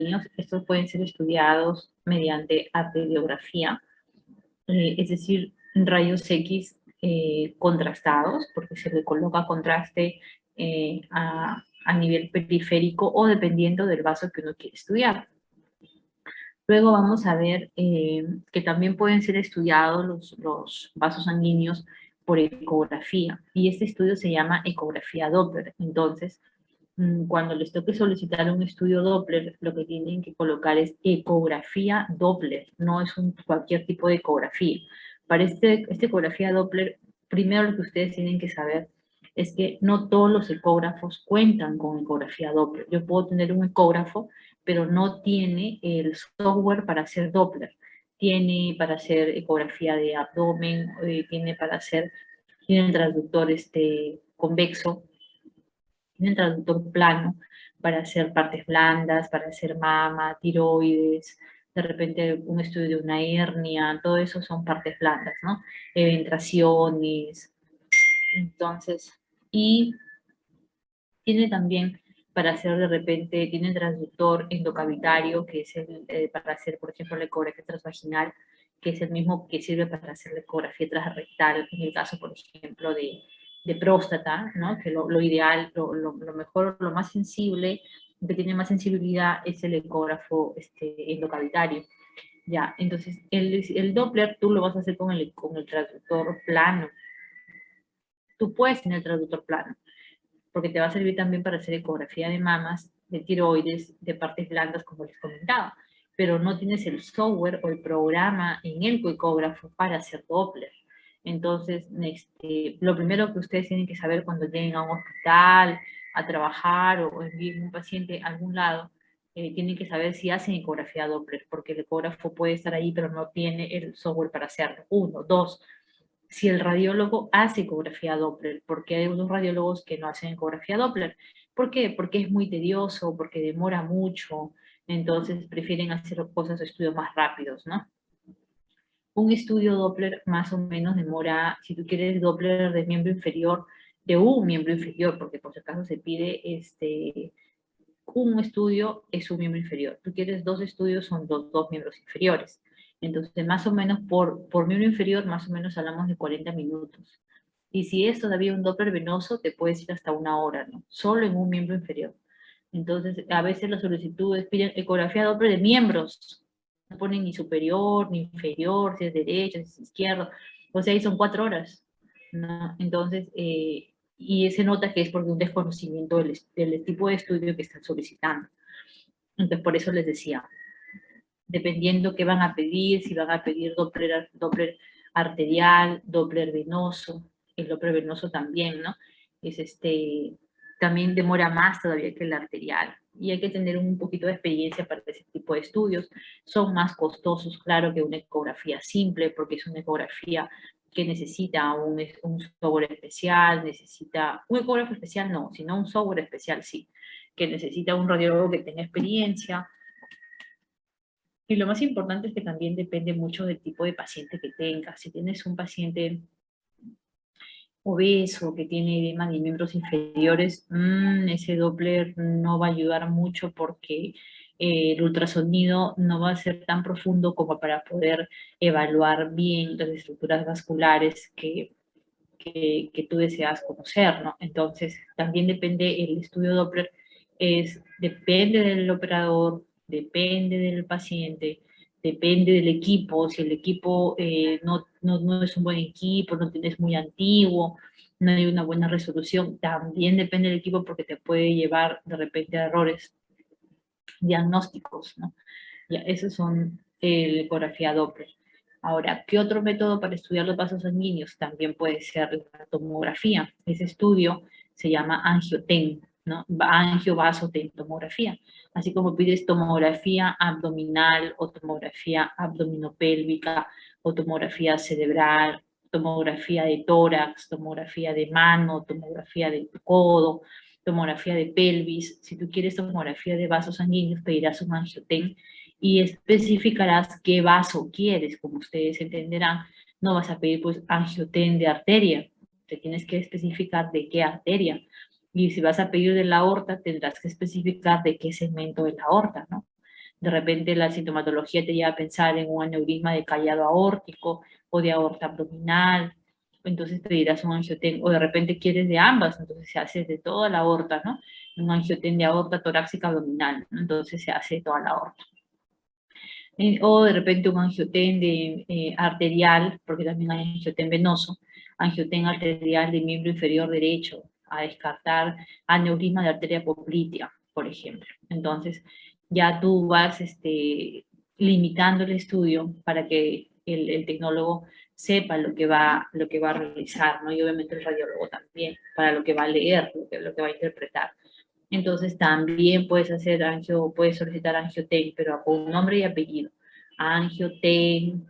sanguíneos, estos pueden ser estudiados mediante arteriografía, es decir, rayos X contrastados, porque se le coloca contraste a nivel periférico o dependiendo del vaso que uno quiere estudiar. Luego vamos a ver que también pueden ser estudiados los vasos sanguíneos por ecografía, y este estudio se llama ecografía Doppler. Entonces, cuando les toque solicitar un estudio Doppler, lo que tienen que colocar es ecografía Doppler, no es cualquier tipo de ecografía. Para esta ecografía Doppler, primero lo que ustedes tienen que saber es que no todos los ecógrafos cuentan con ecografía Doppler. Yo puedo tener un ecógrafo, pero no tiene el software para hacer Doppler. Tiene para hacer ecografía de abdomen, tiene el traductor convexo, tiene el traductor plano para hacer partes blandas, para hacer mama, tiroides, de repente un estudio de una hernia, todo eso son partes blandas, ¿no? Eventraciones. Entonces, y tiene también para hacer de repente, tiene el transductor endocavitario, que es para hacer, por ejemplo, la ecografía transvaginal, que es el mismo que sirve para hacer la ecografía transrectal, en el caso, por ejemplo, de próstata, ¿no? Que lo ideal, lo mejor, lo más sensible, que tiene más sensibilidad, es el ecógrafo endocavitario. Ya, entonces el Doppler tú lo vas a hacer con el traductor plano. Tú puedes tener el traductor plano, porque te va a servir también para hacer ecografía de mamas, de tiroides, de partes blandas, como les comentaba, pero no tienes el software o el programa en el ecógrafo para hacer Doppler. Entonces, lo primero que ustedes tienen que saber cuando lleguen a un hospital, a trabajar o envíen un paciente a algún lado, tienen que saber si hacen ecografía Doppler, porque el ecógrafo puede estar ahí, pero no tiene el software para hacerlo. Uno, dos, si el radiólogo hace ecografía Doppler, porque hay unos radiólogos que no hacen ecografía Doppler. ¿Por qué? Porque es muy tedioso, porque demora mucho, entonces prefieren hacer cosas, estudios más rápidos, ¿no? Un estudio Doppler más o menos demora, si tú quieres Doppler de miembro inferior, de un miembro inferior, porque por si acaso se pide un estudio es un miembro inferior. Tú quieres dos estudios, son dos miembros inferiores. Entonces, más o menos por miembro inferior, más o menos hablamos de 40 minutos. Y si es todavía un Doppler venoso, te puedes ir hasta una hora, ¿no? Solo en un miembro inferior. Entonces, a veces las solicitudes piden ecografía Doppler de miembros. No ponen ni superior, ni inferior, si es derecho, si es izquierdo. O sea, ahí son 4 horas, ¿no? Entonces, y se nota que es porque un desconocimiento del tipo de estudio que están solicitando. Entonces, por eso les decía, dependiendo qué van a pedir, si van a pedir Doppler arterial, Doppler venoso, el Doppler venoso también, ¿no? Es también demora más todavía que el arterial. Y hay que tener un poquito de experiencia para ese tipo de estudios. Son más costosos, claro, que una ecografía simple, porque es una ecografía que necesita un software especial, necesita, un ecógrafo especial no, sino un software especial sí, que necesita un radiólogo que tenga experiencia. Y lo más importante es que también depende mucho del tipo de paciente que tengas. Si tienes un paciente obeso que tiene edema de miembros inferiores, ese Doppler no va a ayudar mucho porque el ultrasonido no va a ser tan profundo como para poder evaluar bien las estructuras vasculares que tú deseas conocer, ¿no? Entonces, también depende el estudio Doppler, depende del operador, depende del paciente, depende del equipo, si el equipo no es un buen equipo, no tienes muy antiguo, no hay una buena resolución, también depende del equipo porque te puede llevar de repente a errores diagnósticos, ¿no? Ya, esos son la ecografía Doppler. Ahora, ¿qué otro método para estudiar los vasos sanguíneos? También puede ser la tomografía. Ese estudio se llama angioten, ¿no? Angiovasotentomografía. Así como pides tomografía abdominal o tomografía abdominopélvica o tomografía cerebral, tomografía de tórax, tomografía de mano, tomografía de codo, tomografía de pelvis. Si tú quieres tomografía de vasos sanguíneos, pedirás un angioten y especificarás qué vaso quieres. Como ustedes entenderán, no vas a pedir pues angioten de arteria, te tienes que especificar de qué arteria. Y si vas a pedir de la aorta, tendrás que especificar de qué segmento de la aorta, ¿no? De repente la sintomatología te lleva a pensar en un aneurisma de callado aórtico o de aorta abdominal, entonces pedirás un angioten, o de repente quieres de ambas, entonces se hace de toda la aorta, ¿no? Un angioten de aorta torácica abdominal, ¿no? Entonces se hace de toda la aorta. O de repente un angioten de, arterial, porque también hay angioten venoso, angioten arterial de miembro inferior derecho, a descartar aneurisma de arteria poplitea, por ejemplo. Entonces, ya tú vas limitando el estudio para que el tecnólogo sepa lo que va a realizar, ¿no? Y obviamente el radiólogo también, para lo que va a leer, lo que va a interpretar. Entonces también puedes solicitar angioten, pero con nombre y apellido. Angioten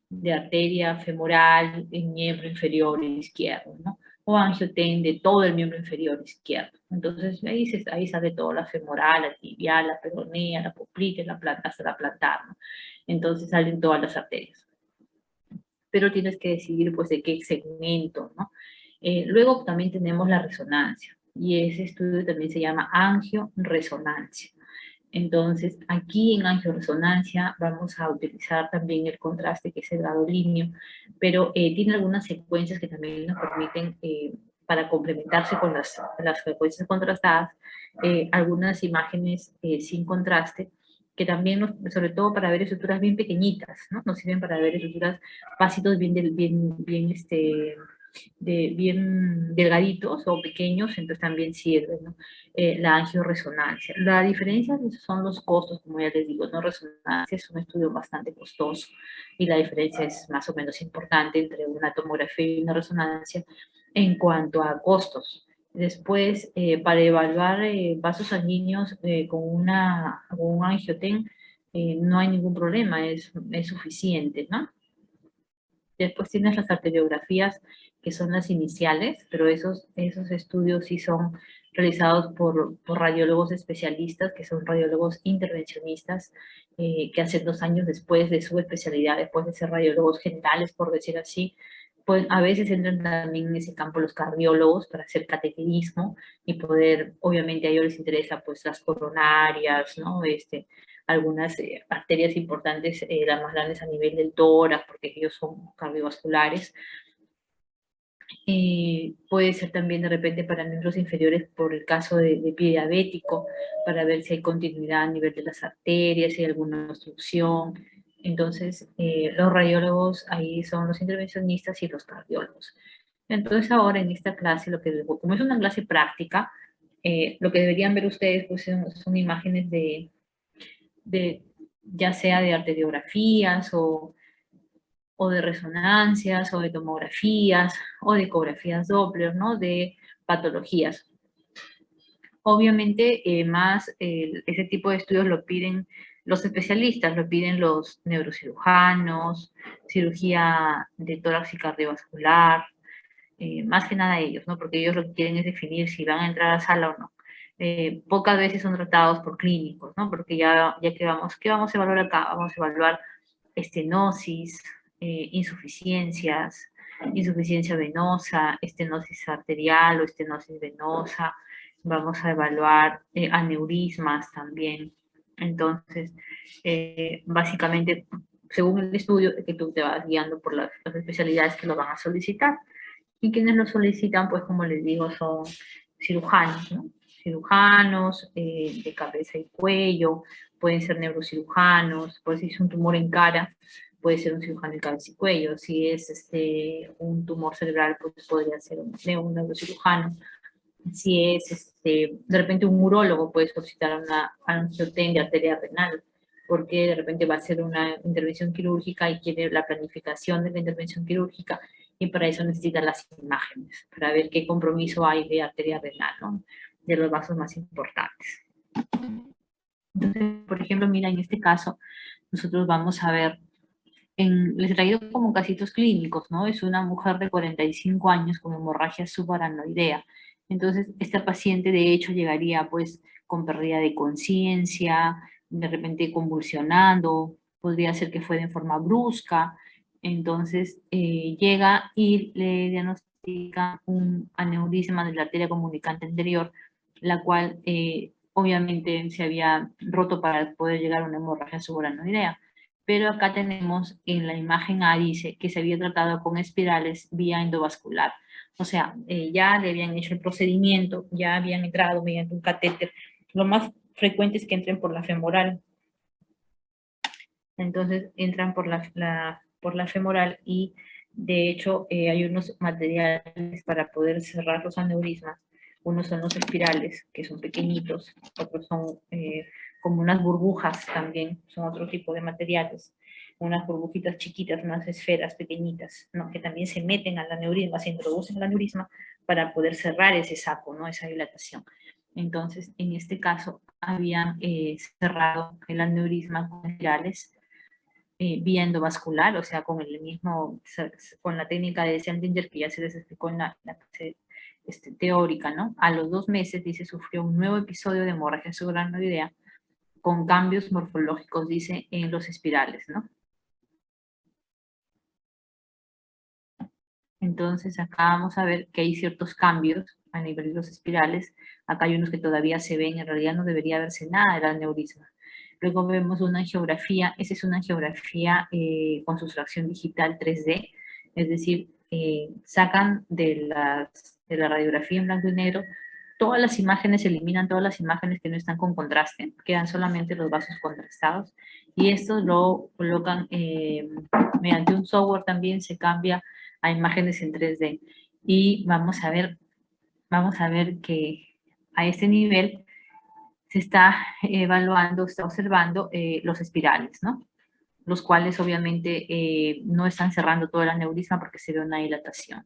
de arteria femoral en miembro inferior izquierdo, ¿no? O angioten de todo el miembro inferior izquierdo. Entonces ahí sale todo, la femoral, la tibial, la peronea, la poplitea, la planta, hasta la plantar, ¿no? Entonces salen todas las arterias. Pero tienes que decidir pues de qué segmento, ¿no? Luego también tenemos la resonancia y ese estudio también se llama angioresonancia. Entonces, aquí en angioresonancia vamos a utilizar también el contraste que es el gadolíneo, pero tiene algunas secuencias que también nos permiten, para complementarse con las frecuencias contrastadas, algunas imágenes sin contraste, que también, sobre todo para ver estructuras bien pequeñitas, ¿no? Nos sirven para ver estructuras, pasitos bien delgaditos o pequeños, entonces también sirve, ¿no? La angioresonancia. La diferencia son los costos, como ya les digo, ¿no? Resonancia es un estudio bastante costoso y la diferencia es más o menos importante entre una tomografía y una resonancia en cuanto a costos. Después, para evaluar vasos sanguíneos con un angioten, no hay ningún problema, es suficiente, ¿no? Después tienes las arteriografías, que son las iniciales, pero esos estudios sí son realizados por radiólogos especialistas, que son radiólogos intervencionistas, que hacen 2 años después de su especialidad, después de ser radiólogos generales, por decir así, pues a veces entran también en ese campo los cardiólogos para hacer cateterismo y poder, obviamente a ellos les interesa pues las coronarias, ¿no? Algunas arterias importantes, las más grandes a nivel del tórax, porque ellos son cardiovasculares. Puede ser también de repente para miembros inferiores por el caso de pie diabético, para ver si hay continuidad a nivel de las arterias, si hay alguna obstrucción. Entonces, los radiólogos ahí son los intervencionistas y los cardiólogos. Entonces, ahora en esta clase, como es una clase práctica, lo que deberían ver ustedes pues, son imágenes de ya sea de arteriografías o de resonancias o de tomografías o de ecografías Doppler, ¿no? De patologías. Obviamente, ese tipo de estudios lo piden los especialistas, lo piden los neurocirujanos, cirugía de tórax y cardiovascular, más que nada ellos, ¿no? Porque ellos lo que quieren es definir si van a entrar a la sala o no. Pocas veces son tratados por clínicos, ¿no? Porque ya que ¿qué vamos a evaluar acá? Vamos a evaluar estenosis, insuficiencia venosa, estenosis arterial o estenosis venosa. Vamos a evaluar aneurismas también. Entonces, básicamente, según el estudio, que tú te vas guiando por las especialidades que lo van a solicitar. Y quienes lo solicitan, pues como les digo, son cirujanos, ¿no? Cirujanos de cabeza y cuello, pueden ser neurocirujanos, pues si es un tumor en cara, puede ser un cirujano de cabeza y cuello. Si es un tumor cerebral, pues podría ser un neurocirujano. Si es de repente un urólogo, puede solicitar una angioten de arteria renal, porque de repente va a ser una intervención quirúrgica y quiere la planificación de la intervención quirúrgica y para eso necesita las imágenes, para ver qué compromiso hay de arteria renal, ¿no? De los vasos más importantes. Entonces, por ejemplo, mira, en este caso, nosotros vamos a ver, les he traído como casitos clínicos, ¿no? Es una mujer de 45 años con hemorragia subaracnoidea. Entonces, esta paciente de hecho llegaría pues con pérdida de conciencia, de repente convulsionando, podría ser que fue de forma brusca. Entonces, llega y le diagnostica un aneurisma de la arteria comunicante anterior, la cual obviamente se había roto para poder llegar a una hemorragia subaracnoidea. Pero acá tenemos en la imagen A, dice que se había tratado con espirales vía endovascular. O sea, ya le habían hecho el procedimiento, ya habían entrado mediante un catéter. Lo más frecuente es que entren por la femoral. Entonces entran por por la femoral y de hecho hay unos materiales para poder cerrar los aneurismas. Unos son los espirales, que son pequeñitos, otros son como unas burbujas también, son otro tipo de materiales, unas burbujitas chiquitas, unas esferas pequeñitas, ¿no? Que también se meten al aneurisma, se introducen al aneurisma para poder cerrar ese saco, ¿no? Esa dilatación. Entonces, en este caso, habían cerrado el aneurisma con espirales vía endovascular, o sea, con el mismo, con la técnica de Sendinger que ya se les explicó en la clase teórica, ¿no? A los 2 meses, dice, sufrió un nuevo episodio de hemorragia subaracnoidea con cambios morfológicos, dice, en los espirales, ¿no? Entonces, acá vamos a ver que hay ciertos cambios a nivel de los espirales. Acá hay unos que todavía se ven, en realidad no debería verse nada del aneurisma. Luego vemos una angiografía, esa es una angiografía con sustracción digital 3D, es decir, sacan de la radiografía en blanco y negro todas las imágenes, eliminan todas las imágenes que no están con contraste, quedan solamente los vasos contrastados, y esto lo colocan mediante un software también, se cambia a imágenes en 3D. Y vamos a ver que a este nivel se está evaluando, está observando los espirales, ¿no? Los cuales obviamente no están cerrando todo el aneurisma porque se ve una dilatación.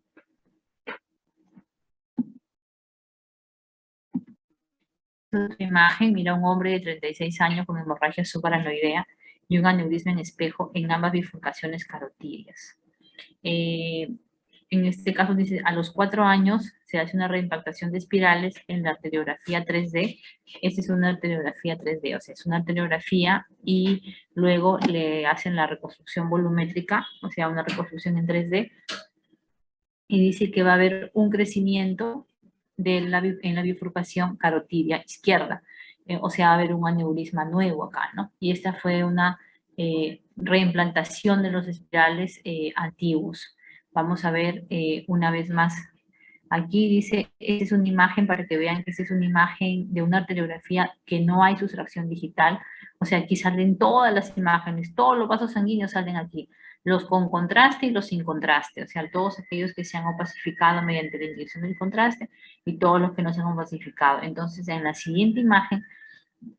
Otra imagen, mira un hombre de 36 años con hemorragia subaracnoidea y un aneurisma en espejo en ambas bifurcaciones carotídeas. En este caso dice, a los 4 años se hace una reimpactación de espirales en la arteriografía 3D. Esta es una arteriografía 3D, o sea, es una arteriografía y luego le hacen la reconstrucción volumétrica, o sea, una reconstrucción en 3D, y dice que va a haber un crecimiento en la bifurcación carotidia izquierda, o sea, va a haber un aneurisma nuevo acá, ¿no? Y esta fue una reimplantación de los espirales antiguos. Vamos a ver una vez más. Aquí dice, esta es una imagen para que vean que esta es una imagen de una arteriografía que no hay sustracción digital. O sea, aquí salen todas las imágenes, todos los vasos sanguíneos salen aquí, los con contraste y los sin contraste. O sea, todos aquellos que se han opacificado mediante la inyección del contraste y todos los que no se han opacificado. Entonces, en la siguiente imagen,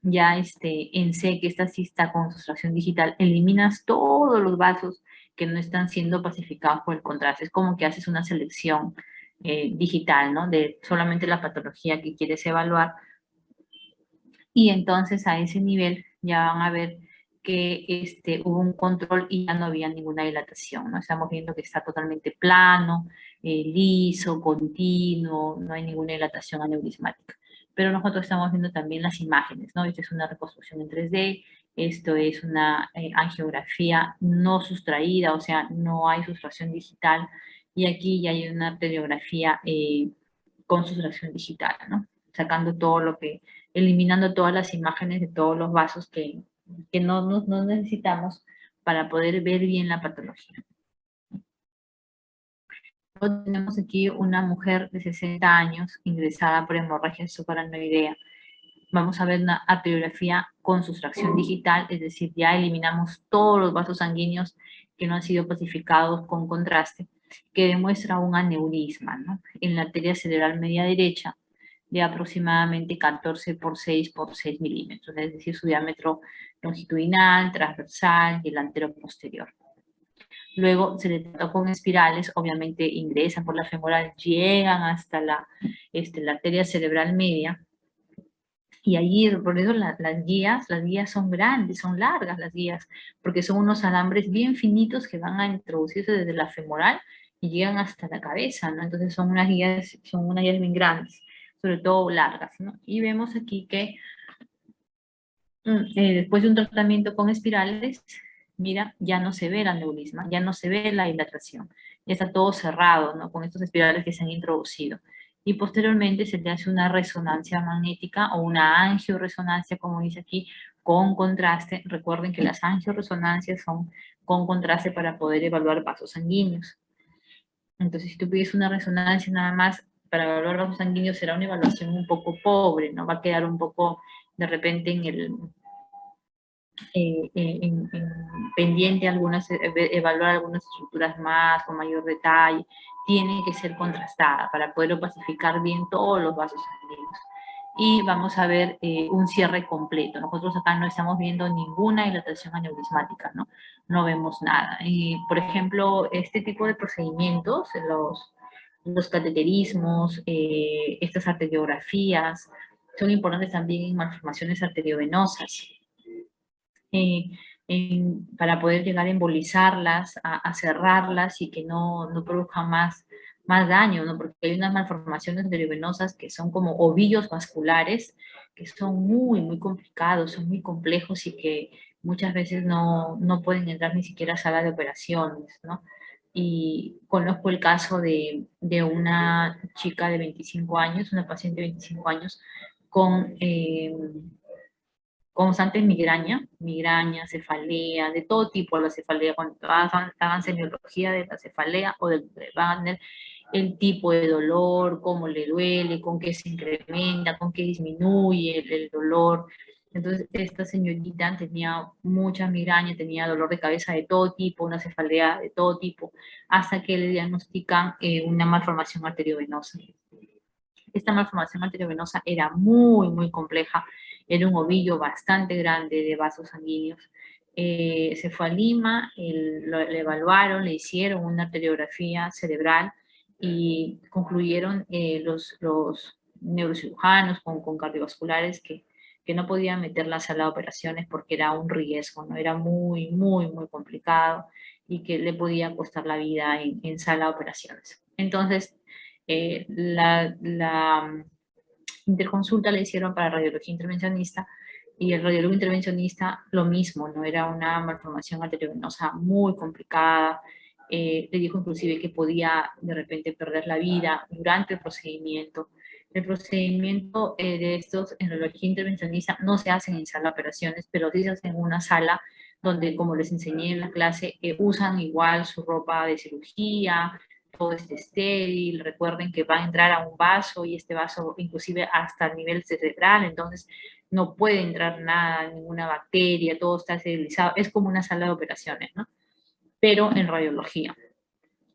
ya en C, que esta sí está con sustracción digital, eliminas todos los vasos que no están siendo pacificados por el contraste. Es como que haces una selección digital, ¿no? De solamente la patología que quieres evaluar. Y entonces a ese nivel ya van a ver que hubo un control y ya no había ninguna dilatación, ¿no? Estamos viendo que está totalmente plano, liso, continuo, no hay ninguna dilatación aneurismática. Pero nosotros estamos viendo también las imágenes, ¿no? Esta es una reconstrucción en 3D, esto es una angiografía no sustraída, o sea, no hay sustracción digital, y aquí ya hay una arteriografía con sustracción digital, ¿no? Sacando todo lo que, eliminando todas las imágenes de todos los vasos que no necesitamos para poder ver bien la patología. Luego tenemos aquí una mujer de 60 años ingresada por hemorragia subaracnoidea. Vamos a ver una arteriografía con sustracción digital, es decir, ya eliminamos todos los vasos sanguíneos que no han sido pacificados con contraste, que demuestra un aneurisma, ¿no? En la arteria cerebral media derecha de aproximadamente 14 por 6 por 6 milímetros, es decir, su diámetro longitudinal, transversal y el antero posterior. Luego se le trató con espirales, obviamente ingresan por la femoral, llegan hasta la arteria cerebral media, y allí, por eso las guías son grandes, son largas las guías, porque son unos alambres bien finitos que van a introducirse desde la femoral y llegan hasta la cabeza, ¿no? Entonces son unas guías bien grandes, sobre todo largas, ¿no? Y vemos aquí que después de un tratamiento con espirales, mira, ya no se ve el aneurisma, ya no se ve la dilatación, ya está todo cerrado, ¿no? Con estos espirales que se han introducido. y posteriormente se le hace una resonancia magnética o una angioresonancia, como dice aquí, con contraste. Recuerden que las angioresonancias son con contraste para poder evaluar vasos sanguíneos. Entonces, si tú pides una resonancia nada más para evaluar vasos sanguíneos, será una evaluación un poco pobre, ¿no? Va a quedar un poco de repente en el, pendiente algunas, evaluar algunas estructuras más, con mayor detalle. Tiene que ser contrastada para poder opacificar bien todos los vasos sanguíneos. Y vamos a ver un cierre completo. Nosotros acá no estamos viendo ninguna dilatación aneurismática, ¿no? No vemos nada. Y, por ejemplo, este tipo de procedimientos, los cateterismos, estas arteriografías, son importantes también en malformaciones arteriovenosas. Para poder llegar a embolizarlas, a cerrarlas y que no produzcan más daño, ¿no? Porque hay unas malformaciones arteriovenosas que son como ovillos vasculares, que son muy complicados, son muy complejos y que muchas veces no pueden entrar ni siquiera a sala de operaciones, ¿no? Y conozco el caso de una chica de 25 años, una paciente de 25 años, con constante migraña, cefalea, de todo tipo de la cefalea, cuando hagan semiología de la cefalea o del Wagner, el tipo de dolor, cómo le duele, con qué se incrementa, con qué disminuye el dolor. Entonces, esta señorita tenía mucha migraña, tenía dolor de cabeza de todo tipo, una cefalea de todo tipo, hasta que le diagnostican una malformación arteriovenosa. Esta malformación arteriovenosa era muy compleja, era un ovillo bastante grande de vasos sanguíneos. Se fue a Lima, le evaluaron, le hicieron una arteriografía cerebral y concluyeron los neurocirujanos con cardiovasculares que no podían meter la sala de operaciones porque era un riesgo, ¿no? Era muy complicado y que le podía costar la vida en sala de operaciones. Entonces, la interconsulta la hicieron para radiología intervencionista y el radiólogo intervencionista lo mismo, ¿no? Era una malformación arteriovenosa muy complicada. Le dijo inclusive que podía de repente perder la vida durante el procedimiento. El procedimiento de estos en radiología intervencionista no se hacen en sala de operaciones, pero sí se hacen en una sala donde, como les enseñé en la clase, usan igual su ropa de cirugía, todo esté estéril. Recuerden que va a entrar a un vaso y este vaso inclusive hasta el nivel cerebral, entonces no puede entrar nada, ninguna bacteria, todo está esterilizado. Es como una sala de operaciones, ¿no? Pero en radiología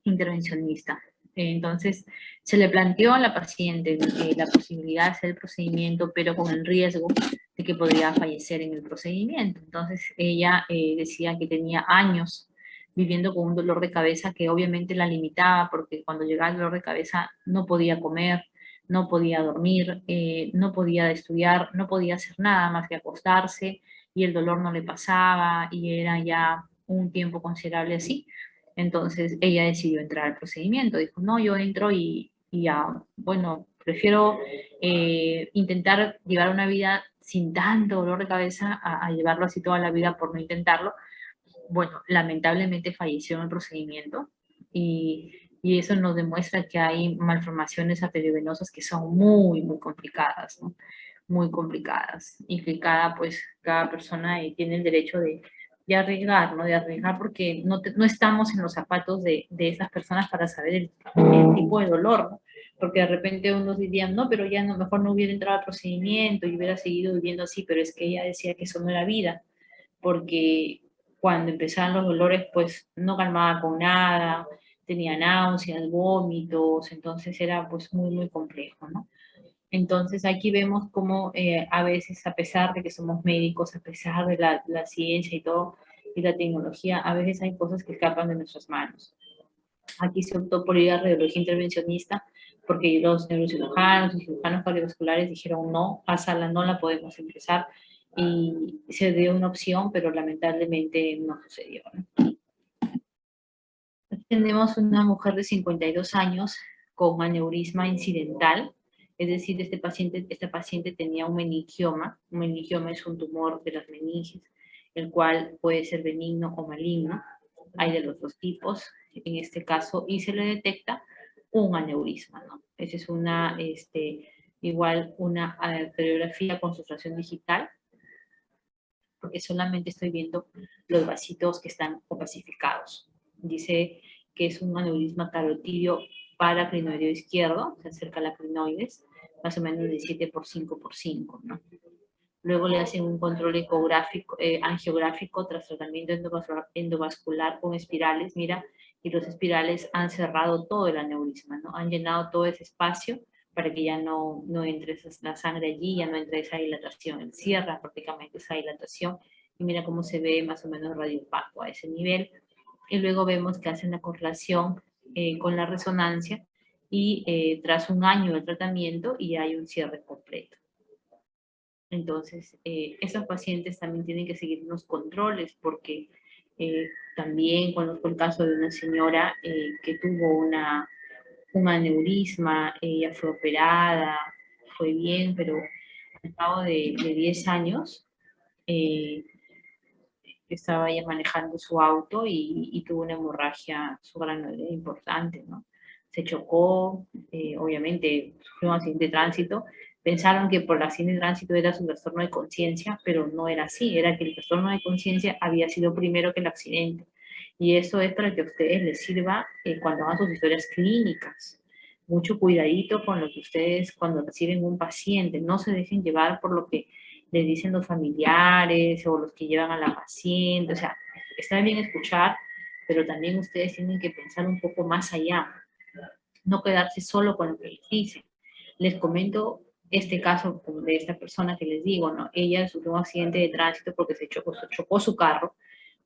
intervencionista. Entonces, se le planteó a la paciente la posibilidad de hacer el procedimiento, pero con el riesgo de que podría fallecer en el procedimiento. Entonces, ella decía que tenía años viviendo con un dolor de cabeza que obviamente la limitaba, porque cuando llegaba el dolor de cabeza no podía comer, no podía dormir, no podía estudiar, no podía hacer nada más que acostarse, y el dolor no le pasaba, y era ya un tiempo considerable así. Entonces ella decidió entrar al procedimiento, dijo, no, yo entro y ya, bueno, prefiero intentar llevar una vida sin tanto dolor de cabeza a llevarlo así toda la vida por no intentarlo. Bueno, lamentablemente falleció en el procedimiento y eso nos demuestra que hay malformaciones arteriovenosas que son muy complicadas, ¿no? Muy complicadas y que cada persona tiene el derecho de arriesgar, ¿no? De arriesgar porque no estamos en los zapatos de esas personas para saber el tipo de dolor, ¿no? Porque de repente unos dirían, no, pero ya no, mejor no hubiera entrado al procedimiento y hubiera seguido viviendo así, pero es que ella decía que eso no era vida, porque cuando empezaban los dolores, pues no calmaba con nada, tenía náuseas, vómitos, entonces era pues muy complejo, ¿no? Entonces aquí vemos cómo a veces, a pesar de que somos médicos, a pesar de la ciencia y todo, y la tecnología, a veces hay cosas que escapan de nuestras manos. Aquí se optó por ir a radiología intervencionista porque los neurocirujanos y cirujanos cardiovasculares dijeron no, a sala no la podemos empezar y se dio una opción, pero lamentablemente no sucedió, ¿no? Aquí tenemos una mujer de 52 años con aneurisma incidental, es decir, esta paciente tenía un meningioma. Un meningioma es un tumor de las meninges, el cual puede ser benigno o maligno. Hay de los dos tipos en este caso y se le detecta un aneurisma, ¿no? Esa es una, igual una arteriografía con sustracción digital, porque solamente estoy viendo los vasitos que están opacificados. Dice que es un aneurisma carotidio paracrinoideo izquierdo, se acerca a la crinoides, más o menos de 7 por 5 por 5, ¿no? Luego le hacen un control ecográfico, angiográfico tras tratamiento endovascular con espirales, mira, y los espirales han cerrado todo el aneurisma, ¿no? Han llenado todo ese espacio para que ya no entre la sangre allí, ya no entre esa dilatación, cierra prácticamente esa dilatación, y mira cómo se ve más o menos radiopaco a ese nivel, y luego vemos que hacen la correlación con la resonancia, y tras un año de tratamiento, y hay un cierre completo. Entonces, esos pacientes también tienen que seguir unos controles porque también conozco el caso de una señora que tuvo un aneurisma, ella fue operada, fue bien, pero al cabo de 10 años eh, estaba ella manejando su auto y tuvo una hemorragia subaracnoidea importante, ¿no? Se chocó, obviamente sufrió un accidente de tránsito. Pensaron que por el accidente de tránsito era su trastorno de conciencia, pero no era así, era que el trastorno de conciencia había sido primero que el accidente. Y eso es para que a ustedes les sirva cuando hagan sus historias clínicas. Mucho cuidadito con lo que ustedes, cuando reciben un paciente, no se dejen llevar por lo que les dicen los familiares o los que llevan a la paciente. O sea, está bien escuchar, pero también ustedes tienen que pensar un poco más allá, no quedarse solo con lo que les dicen. Les comento este caso de esta persona que les digo, ¿no? Ella sufrió un accidente de tránsito porque se chocó su carro,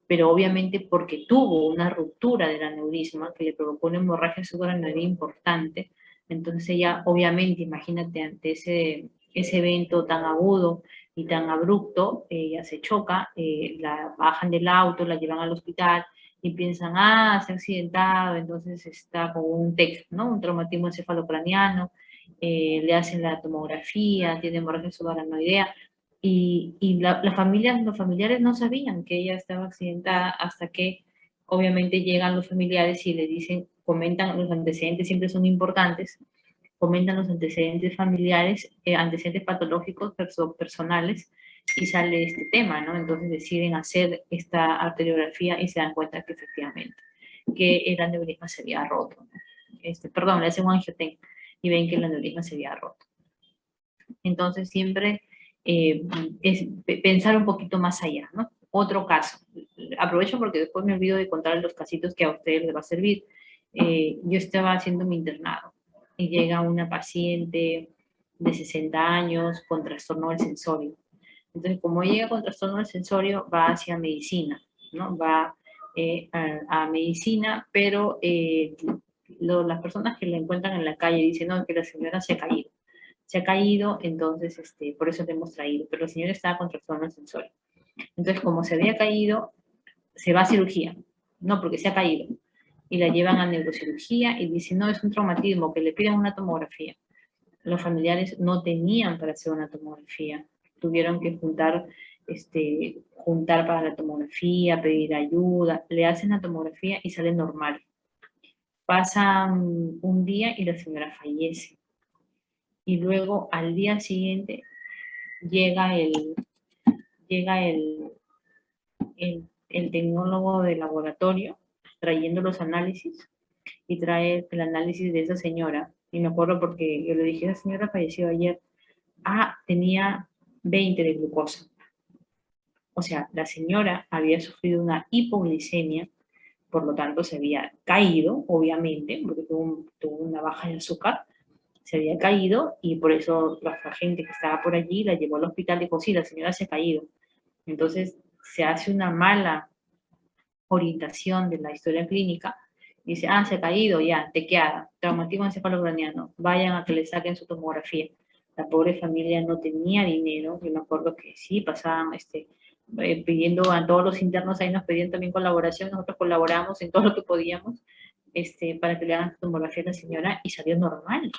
pero obviamente porque tuvo una ruptura del aneurisma que le provocó una hemorragia subaracnoidea importante. Entonces ella, obviamente, imagínate, ante ese evento tan agudo y tan abrupto, ella se choca, la bajan del auto, la llevan al hospital y piensan, ah, se ha accidentado, entonces está con un TEC, ¿no? Un traumatismo encefalocraniano, le hacen la tomografía, tiene hemorragia subaracnoidea, y la familia, los familiares no sabían que ella estaba accidentada hasta que obviamente llegan los familiares y le dicen, comentan, los antecedentes siempre son importantes, comentan los antecedentes familiares, antecedentes patológicos personales, y sale este tema, ¿no? Entonces deciden hacer esta arteriografía y se dan cuenta que efectivamente que el aneurisma se había roto, ¿no? Perdón, le hacen un angioten y ven que el aneurisma se había roto. Entonces siempre es pensar un poquito más allá, ¿no? Otro caso, aprovecho porque después me olvido de contar los casitos que a ustedes les va a servir. Yo estaba haciendo mi internado y llega una paciente de 60 años con trastorno del sensorio. Entonces, como llega con trastorno del sensorio, va hacia medicina, ¿no? Va a medicina, pero las personas que la encuentran en la calle dicen, no, que la señora se ha caído, entonces por eso te hemos traído, pero el señor estaba con trastorno sensorio. Entonces, como se había caído, se va a cirugía, no, porque se ha caído, y la llevan a neurocirugía y dicen, no, es un traumatismo, que le piden una tomografía. Los familiares no tenían para hacer una tomografía, tuvieron que juntar para la tomografía, pedir ayuda, le hacen la tomografía y sale normal. Pasa un día y la señora fallece. Y luego al día siguiente llega el tecnólogo de laboratorio trayendo los análisis y trae el análisis de esa señora. Y me acuerdo porque yo le dije, esa señora falleció ayer. Ah, tenía 20 de glucosa. O sea, la señora había sufrido una hipoglicemia, por lo tanto se había caído, obviamente, porque tuvo una baja de azúcar, se había caído y por eso la gente que estaba por allí la llevó al hospital y dijo, sí, la señora se ha caído. Entonces se hace una mala orientación de la historia clínica, dice, ah, se ha caído, ya, tequeada, traumatismo encefalocraniano, vayan a que le saquen su tomografía. La pobre familia no tenía dinero, yo me acuerdo que sí, pasaban pidiendo a todos los internos, ahí nos pedían también colaboración, nosotros colaboramos en todo lo que podíamos para que le hagan tomografía a la señora y salió normal,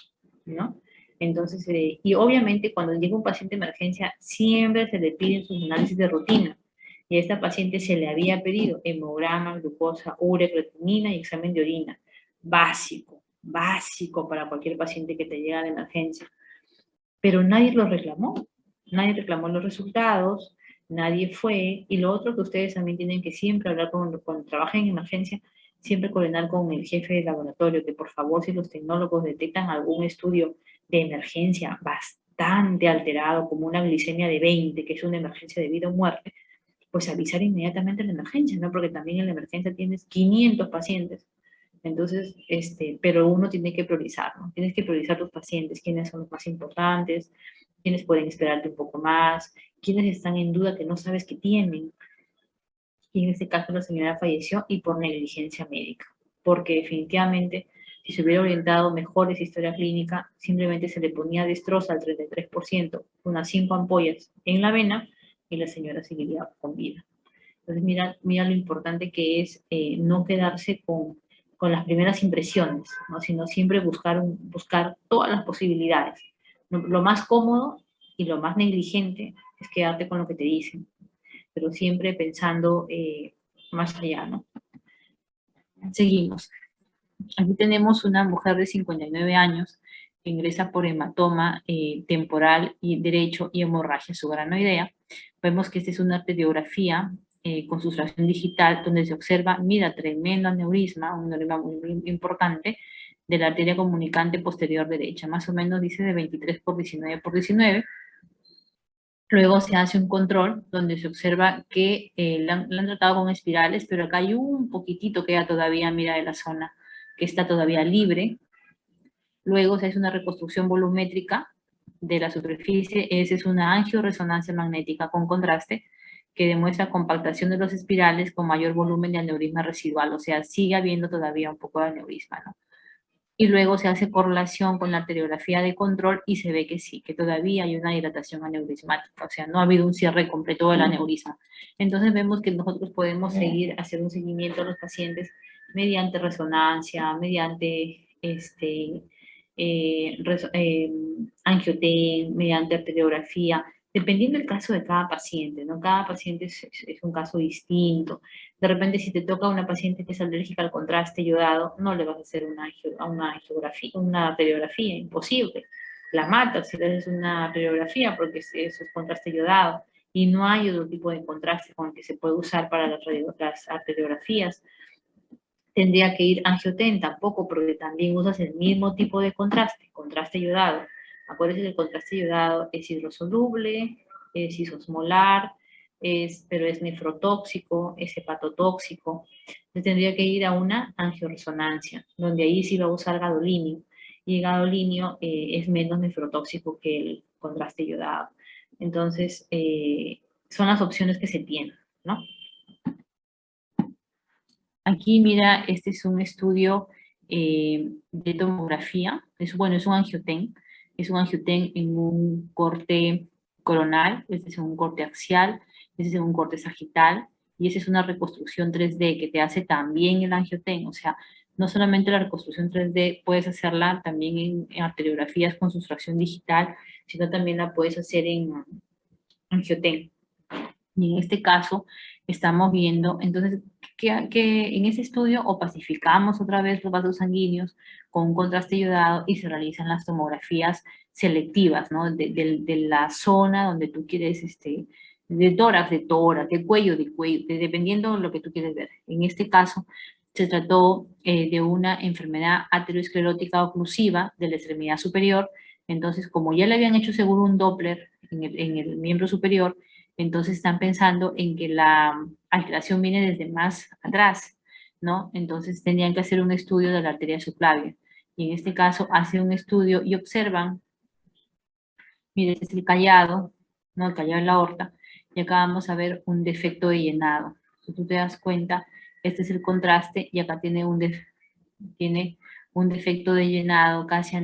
¿no? Entonces, y obviamente cuando llega un paciente de emergencia, siempre se le piden sus análisis de rutina. Y a esta paciente se le había pedido hemograma, glucosa, urea, creatinina y examen de orina. Básico, básico para cualquier paciente que te llega de emergencia, pero nadie lo reclamó, nadie reclamó los resultados, nadie fue, y lo otro que ustedes también tienen que siempre hablar cuando trabajen en emergencia, siempre coordinar con el jefe de laboratorio, que por favor, si los tecnólogos detectan algún estudio de emergencia bastante alterado, como una glicemia de 20, que es una emergencia de vida o muerte, pues avisar inmediatamente a la emergencia, ¿no? Porque también en la emergencia tienes 500 pacientes. Entonces, pero uno tiene que priorizar, ¿no? Tienes que priorizar tus pacientes, quiénes son los más importantes, quiénes pueden esperarte un poco más, quiénes están en duda que no sabes que tienen. Y en este caso la señora falleció y por negligencia médica, porque definitivamente si se hubiera orientado mejor esa historia clínica, simplemente se le ponía destroza al 33%, unas 5 ampollas en la vena y la señora seguiría con vida. Entonces, mira lo importante que es no quedarse con las primeras impresiones, ¿no? Sino siempre buscar todas las posibilidades. Lo más cómodo y lo más negligente es quedarte con lo que te dicen, pero siempre pensando más allá, ¿no? Seguimos. Aquí tenemos una mujer de 59 años que ingresa por hematoma temporal y derecho y hemorragia subaranoidea. Vemos que esta es una arteriografía con sustracción digital donde se observa, mira, tremendo aneurisma, un aneurisma muy importante de la arteria comunicante posterior derecha, más o menos dice de 23 por 19 por 19. Luego se hace un control donde se observa que la han tratado con espirales, pero acá hay un poquitito que ya todavía, mira, de la zona que está todavía libre. Luego se hace una reconstrucción volumétrica de la superficie. Esa es una angioresonancia magnética con contraste que demuestra compactación de los espirales con mayor volumen de aneurisma residual. O sea, sigue habiendo todavía un poco de aneurisma, ¿no? Y luego se hace correlación con la arteriografía de control y se ve que sí, que todavía hay una dilatación aneurismática, o sea, no ha habido un cierre completo del aneurisma. Entonces vemos que nosotros podemos hacer un seguimiento a los pacientes mediante resonancia, mediante angioten, mediante arteriografía, dependiendo del caso de cada paciente, ¿no? Cada paciente es un caso distinto. De repente, si te toca una paciente que es alérgica al contraste yodado, no le vas a hacer una angiografía, una radiografía, imposible. La matas si le haces una radiografía porque eso es contraste yodado. Y no hay otro tipo de contraste con el que se puede usar para las arteriografías. Tendría que ir angioten tampoco, porque también usas el mismo tipo de contraste yodado. Acuérdense que el contraste yodado es hidrosoluble, es isosmolar, pero es nefrotóxico, es hepatotóxico. Entonces tendría que ir a una angioresonancia, donde ahí sí va a usar gadolinio. Y el gadolinio es menos nefrotóxico que el contraste yodado. Entonces, son las opciones que se tienen, ¿no? Aquí, mira, este es un estudio de tomografía. Bueno, es un angioten en un corte coronal, este es un corte axial, este es un corte sagital, y esa es una reconstrucción 3D que te hace también el angioten. O sea, no solamente la reconstrucción 3D puedes hacerla también en arteriografías con sustracción digital, sino también la puedes hacer en angioten. Y en este caso estamos viendo, entonces, que en ese estudio opacificamos otra vez los vasos sanguíneos con un contraste yodado y se realizan las tomografías selectivas, ¿no? De la zona donde tú quieres, de tórax, de cuello, dependiendo de lo que tú quieres ver. En este caso, se trató de una enfermedad aterosclerótica oclusiva de la extremidad superior. Entonces, como ya le habían hecho seguro un Doppler en el miembro superior, entonces están pensando en que la alteración viene desde más atrás, ¿no? Entonces tendrían que hacer un estudio de la arteria subclavia. Y en este caso hacen un estudio y observan, mire, este es el callado, ¿no? El callado en la aorta, y acá vamos a ver un defecto de llenado. Si tú te das cuenta, este es el contraste y acá tiene tiene un defecto de llenado casi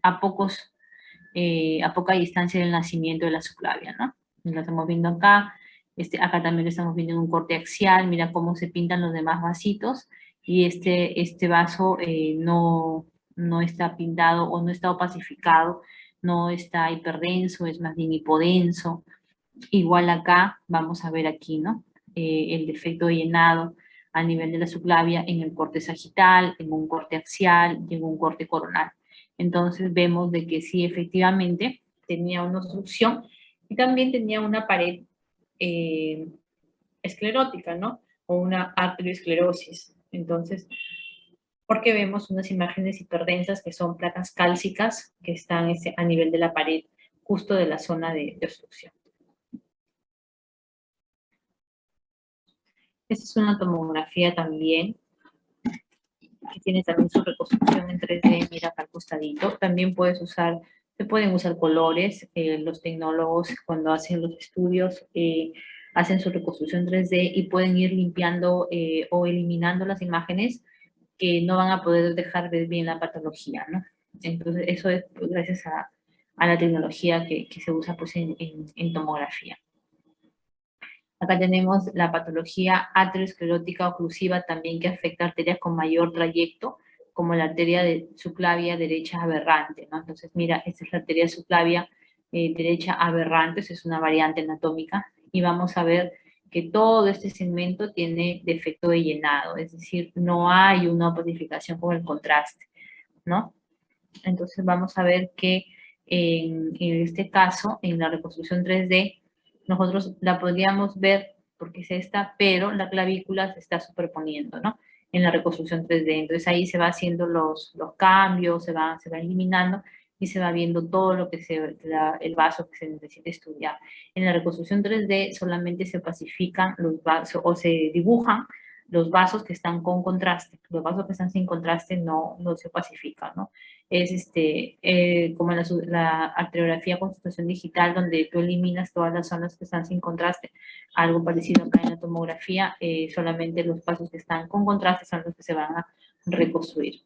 a poca distancia del nacimiento de la subclavia, ¿no? Lo estamos viendo acá, acá también lo estamos viendo en un corte axial, mira cómo se pintan los demás vasitos, y este vaso no está pintado o no está opacificado, no está hiperdenso, es más bien hipodenso. Igual acá, vamos a ver aquí, ¿no? El defecto de llenado. a nivel de la subclavia, en el corte sagital, en un corte axial y en un corte coronal. Entonces vemos de que sí, efectivamente, tenía una obstrucción y también tenía una pared esclerótica, ¿no? O una arteriosclerosis. Entonces, porque vemos unas imágenes hiperdensas que son placas cálcicas que están a nivel de la pared, justo de la zona de obstrucción. Esta es una tomografía también, que tiene también su reconstrucción en 3D, mira acá al costadito. También se pueden usar colores, los tecnólogos cuando hacen los estudios hacen su reconstrucción 3D y pueden ir limpiando o eliminando las imágenes que no van a poder dejar ver bien la patología, ¿no? Entonces, eso es pues, gracias a la tecnología que se usa pues, en tomografía. Acá tenemos la patología aterosclerótica oclusiva también que afecta arterias con mayor trayecto, como la arteria subclavia derecha aberrante, ¿no? Entonces, mira, esta es la arteria subclavia derecha aberrante, es una variante anatómica, y vamos a ver que todo este segmento tiene defecto de llenado, es decir, no hay una opacificación con el contraste, ¿no? Entonces vamos a ver que en este caso, en la reconstrucción 3D, nosotros la podríamos ver porque es esta, pero la clavícula se está superponiendo, ¿no? En la reconstrucción 3D. Entonces ahí se va haciendo los cambios, se va eliminando y se va viendo todo lo que el vaso que se necesita estudiar. En la reconstrucción 3D solamente se pacifican los vasos o se dibujan los vasos que están con contraste. Los vasos que están sin contraste no se pacifican, ¿no? Es como la arteriografía con situación digital, donde tú eliminas todas las zonas que están sin contraste. Algo parecido acá en la tomografía, solamente los pasos que están con contraste son los que se van a reconstruir.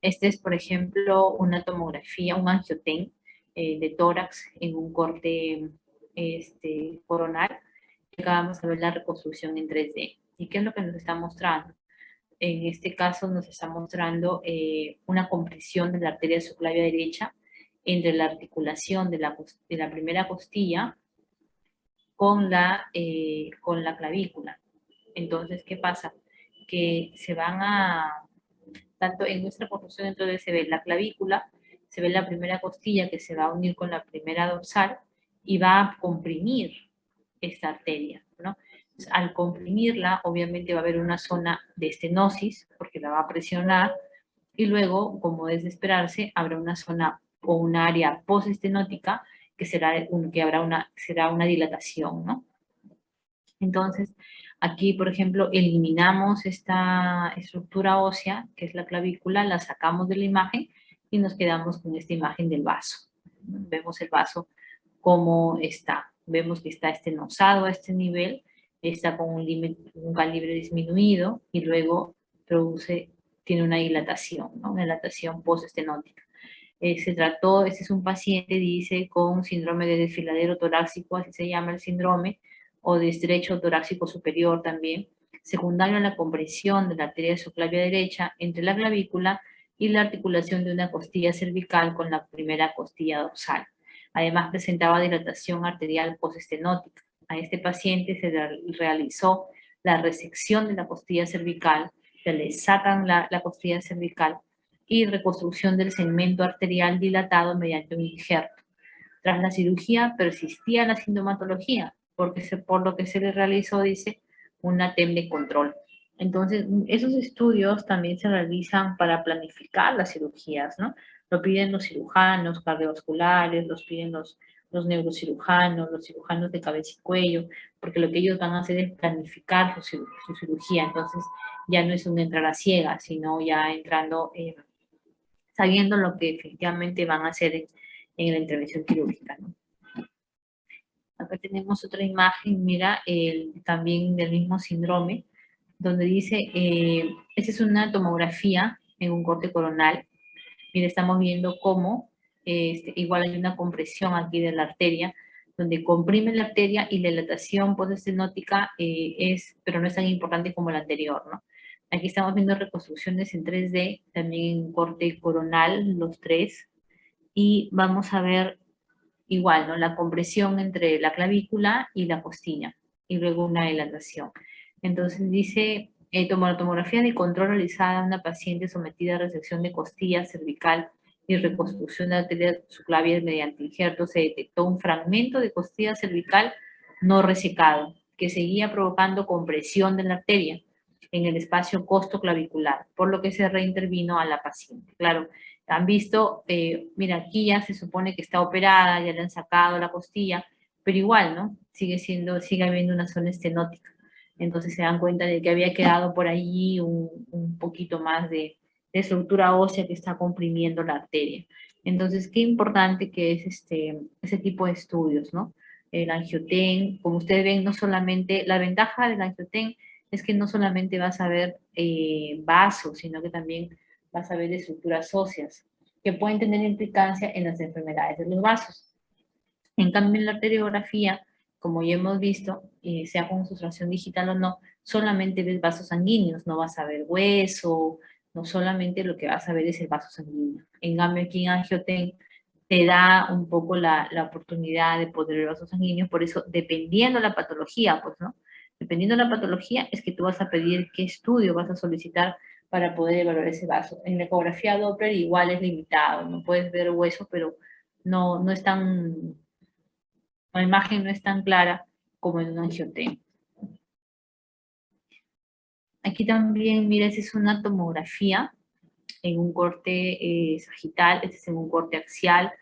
Este es, por ejemplo, una tomografía, un angioten de tórax en un corte coronal. Acá vamos a ver la reconstrucción en 3D. ¿Y qué es lo que nos está mostrando? En este caso nos está mostrando una compresión de la arteria subclavia derecha entre la articulación de la primera costilla con la clavícula. Entonces, ¿qué pasa? Que tanto en nuestra construcción entonces se ve la clavícula, se ve la primera costilla que se va a unir con la primera dorsal y va a comprimir esta arteria, ¿no? Al comprimirla, obviamente va a haber una zona de estenosis, porque la va a presionar, y luego, como es de esperarse, habrá una zona o un área postestenótica que será una dilatación, ¿no? Entonces, aquí, por ejemplo, eliminamos esta estructura ósea, que es la clavícula, la sacamos de la imagen y nos quedamos con esta imagen del vaso. Vemos el vaso cómo está. Vemos que está estenosado a este nivel, está con un calibre disminuido y luego tiene una dilatación, ¿no? Una dilatación postestenótica. Este es un paciente, dice, con síndrome de desfiladero torácico, así se llama el síndrome, o de estrecho torácico superior también, secundario a la compresión de la arteria subclavia derecha entre la clavícula y la articulación de una costilla cervical con la primera costilla dorsal. Además presentaba dilatación arterial postestenótica. A este paciente se realizó la resección de la costilla cervical, se le sacan la costilla cervical y reconstrucción del segmento arterial dilatado mediante un injerto. Tras la cirugía persistía la sintomatología, por lo que se le realizó, dice, una TEM de control. Entonces, esos estudios también se realizan para planificar las cirugías, ¿no? Lo piden los cirujanos cardiovasculares, los piden los neurocirujanos, los cirujanos de cabeza y cuello, porque lo que ellos van a hacer es planificar su cirugía. Entonces, ya no es un entrar a ciegas, sino ya entrando, sabiendo lo que efectivamente van a hacer en la intervención quirúrgica, ¿no? Acá tenemos otra imagen, mira, también del mismo síndrome, donde dice, esta es una tomografía en un corte coronal. Mira, estamos viendo cómo igual hay una compresión aquí de la arteria, donde comprime la arteria y la dilatación postestenótica pero no es tan importante como la anterior, ¿no? Aquí estamos viendo reconstrucciones en 3D, también en corte coronal, los tres, y vamos a ver igual, ¿no? La compresión entre la clavícula y la costilla, y luego una dilatación. Entonces dice, tomografía de control realizada en una paciente sometida a resección de costilla cervical y reconstrucción de arteria subclavia mediante injerto, se detectó un fragmento de costilla cervical no resecado, que seguía provocando compresión de la arteria en el espacio costoclavicular, por lo que se reintervino a la paciente. Claro, han visto, mira, aquí ya se supone que está operada, ya le han sacado la costilla, pero igual, ¿no? Sigue habiendo una zona estenótica. Entonces se dan cuenta de que había quedado por allí un poquito más de estructura ósea que está comprimiendo la arteria. Entonces, qué importante que es ese tipo de estudios, ¿no? El angioten, como ustedes ven, no solamente, la ventaja del angioten es que no solamente vas a ver vasos, sino que también vas a ver estructuras óseas que pueden tener implicancia en las enfermedades de los vasos. En cambio, en la arteriografía, como ya hemos visto, sea con sustracción digital o no, solamente ves vasos sanguíneos, no vas a ver hueso, no solamente lo que vas a ver es el vaso sanguíneo. En cambio, aquí en angioten te da un poco la oportunidad de poder ver vasos sanguíneos, por eso, dependiendo de la patología, pues, ¿no? Dependiendo de la patología, es que tú vas a pedir qué estudio vas a solicitar para poder evaluar ese vaso. En la ecografía Doppler igual es limitado, no puedes ver hueso, pero no es tan, la imagen no es tan clara como en un angioten. Aquí también, mira, esta es una tomografía en un corte sagital, este es en un corte axial.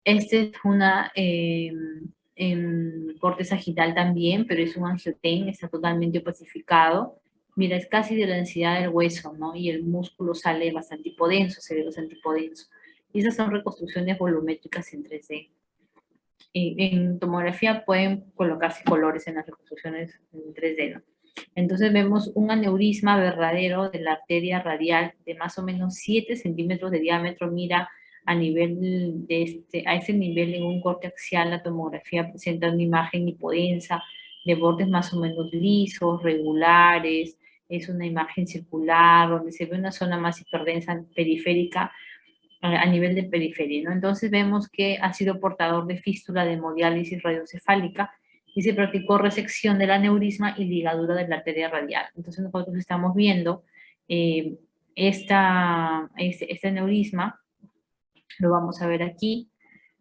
Este es una en corte sagital también, pero es un angioten, está totalmente opacificado. Mira, es casi de la densidad del hueso, ¿no? Y el músculo sale bastante hipodenso, se ve bastante hipodenso. Y esas son reconstrucciones volumétricas en 3D. En tomografía pueden colocarse colores en las reconstrucciones en 3D, ¿no? Entonces vemos un aneurisma verdadero de la arteria radial de más o menos 7 centímetros de diámetro. Mira, a nivel a ese nivel en un corte axial la tomografía presenta una imagen hipodensa de bordes más o menos lisos, regulares, es una imagen circular donde se ve una zona más hiperdensa periférica a nivel de periferia, ¿no? Entonces vemos que ha sido portador de fístula de hemodiálisis radiocefálica y se practicó resección del aneurisma y ligadura de la arteria radial. Entonces nosotros estamos viendo eh, este aneurisma, lo vamos a ver aquí,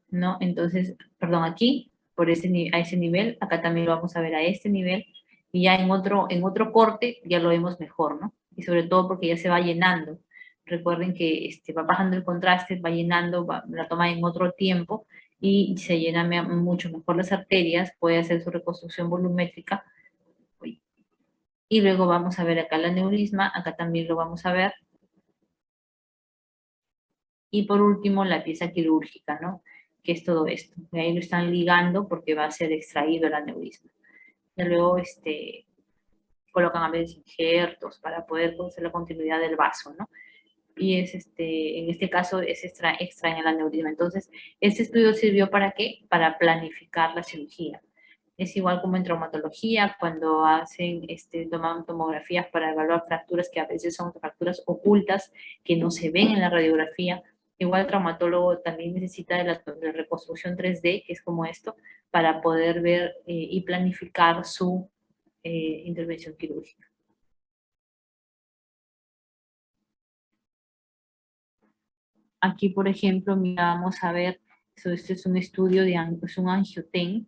¿no? Entonces, perdón, aquí, a ese nivel, acá también lo vamos a ver a este nivel, y ya en otro corte ya lo vemos mejor, ¿no? Y sobre todo porque ya se va llenando. Recuerden que va bajando el contraste, va llenando, la toma en otro tiempo y se llena mucho mejor las arterias, puede hacer su reconstrucción volumétrica. Y luego vamos a ver acá el aneurisma, acá también lo vamos a ver. Y por último, la pieza quirúrgica, ¿no? Que es todo esto. De ahí lo están ligando porque va a ser extraído el aneurisma. Y luego colocan a veces injertos para poder conocer la continuidad del vaso, ¿no? Y en este caso es extra en el aneurisma. Entonces, este estudio sirvió ¿para qué? Para planificar la cirugía. Es igual como en traumatología, cuando toman tomografías para evaluar fracturas que a veces son fracturas ocultas que no se ven en la radiografía. Igual el traumatólogo también necesita de la reconstrucción 3D, que es como esto, para poder ver y planificar su intervención quirúrgica. Aquí, por ejemplo, mira, vamos a ver, este es un estudio es un angioten,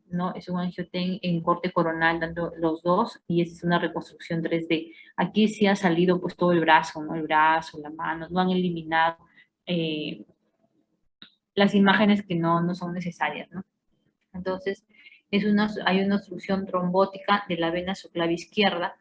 ¿no? Es un angioten en corte coronal, dando los dos, y esta es una reconstrucción 3D. Aquí sí ha salido pues todo el brazo, ¿no? El brazo, la mano, no han eliminado eh, las imágenes que no son necesarias, ¿no? Entonces, hay una obstrucción trombótica de la vena subclavia izquierda,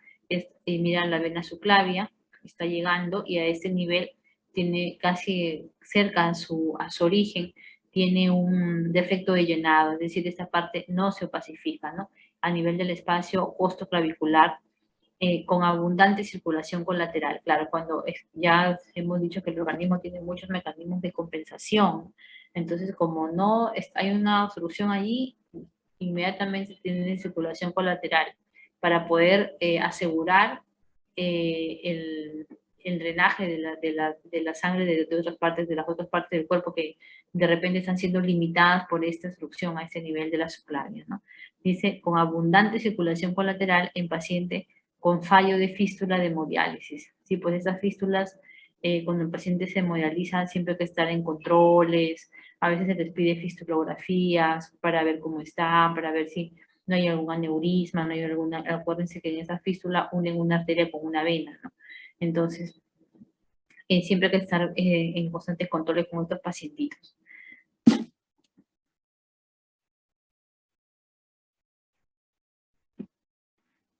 mira la vena subclavia, está llegando y a este nivel tiene casi cerca a su origen, tiene un defecto de llenado, es decir, esta parte no se opacifica, ¿no? A nivel del espacio costoclavicular, con abundante circulación colateral. Claro, ya hemos dicho que el organismo tiene muchos mecanismos de compensación, entonces como no hay una obstrucción allí, inmediatamente tiene circulación colateral para poder asegurar eh, el, el drenaje de la sangre de otras partes, de las otras partes del cuerpo que de repente están siendo limitadas por esta obstrucción a ese nivel de la subclavia, ¿no? Dice, con abundante circulación colateral en paciente con fallo de fístula de hemodiálisis. Sí, pues estas fístulas, cuando el paciente se hemodializa, siempre hay que estar en controles, a veces se les pide fistulografías para ver cómo está, para ver si no hay algún aneurisma, no hay alguna, acuérdense que en esa fístula unen una arteria con una vena, ¿no? Entonces, siempre hay que estar en constantes controles con estos pacientitos.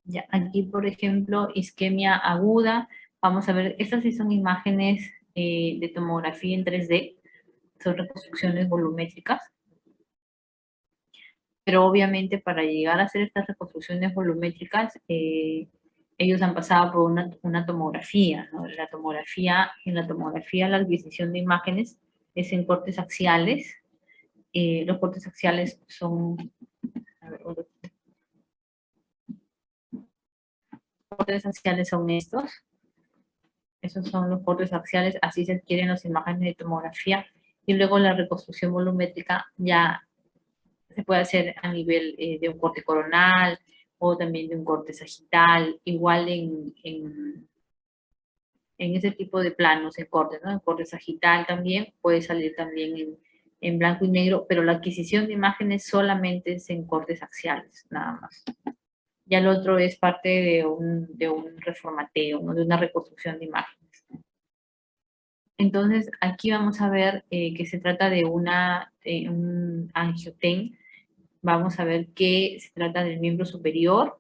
Ya, aquí, por ejemplo, isquemia aguda. Vamos a ver, estas sí son imágenes de tomografía en 3D, son reconstrucciones volumétricas, pero obviamente para llegar a hacer estas reconstrucciones volumétricas, ellos han pasado por una tomografía, ¿no? En la tomografía la adquisición de imágenes es en cortes axiales. Los cortes axiales son, a ver, los cortes axiales son estos. Esos son los cortes axiales, así se adquieren las imágenes de tomografía. Y luego la reconstrucción volumétrica ya se puede hacer a nivel de un corte coronal o también de un corte sagital, igual en ese tipo de planos, en cortes, ¿no? En corte sagital también, puede salir también en blanco y negro, pero la adquisición de imágenes solamente es en cortes axiales, nada más. Ya el otro es parte de un reformateo, ¿no? De una reconstrucción de imágenes. Entonces, aquí vamos a ver que se trata de un angioten. Vamos a ver que se trata del miembro superior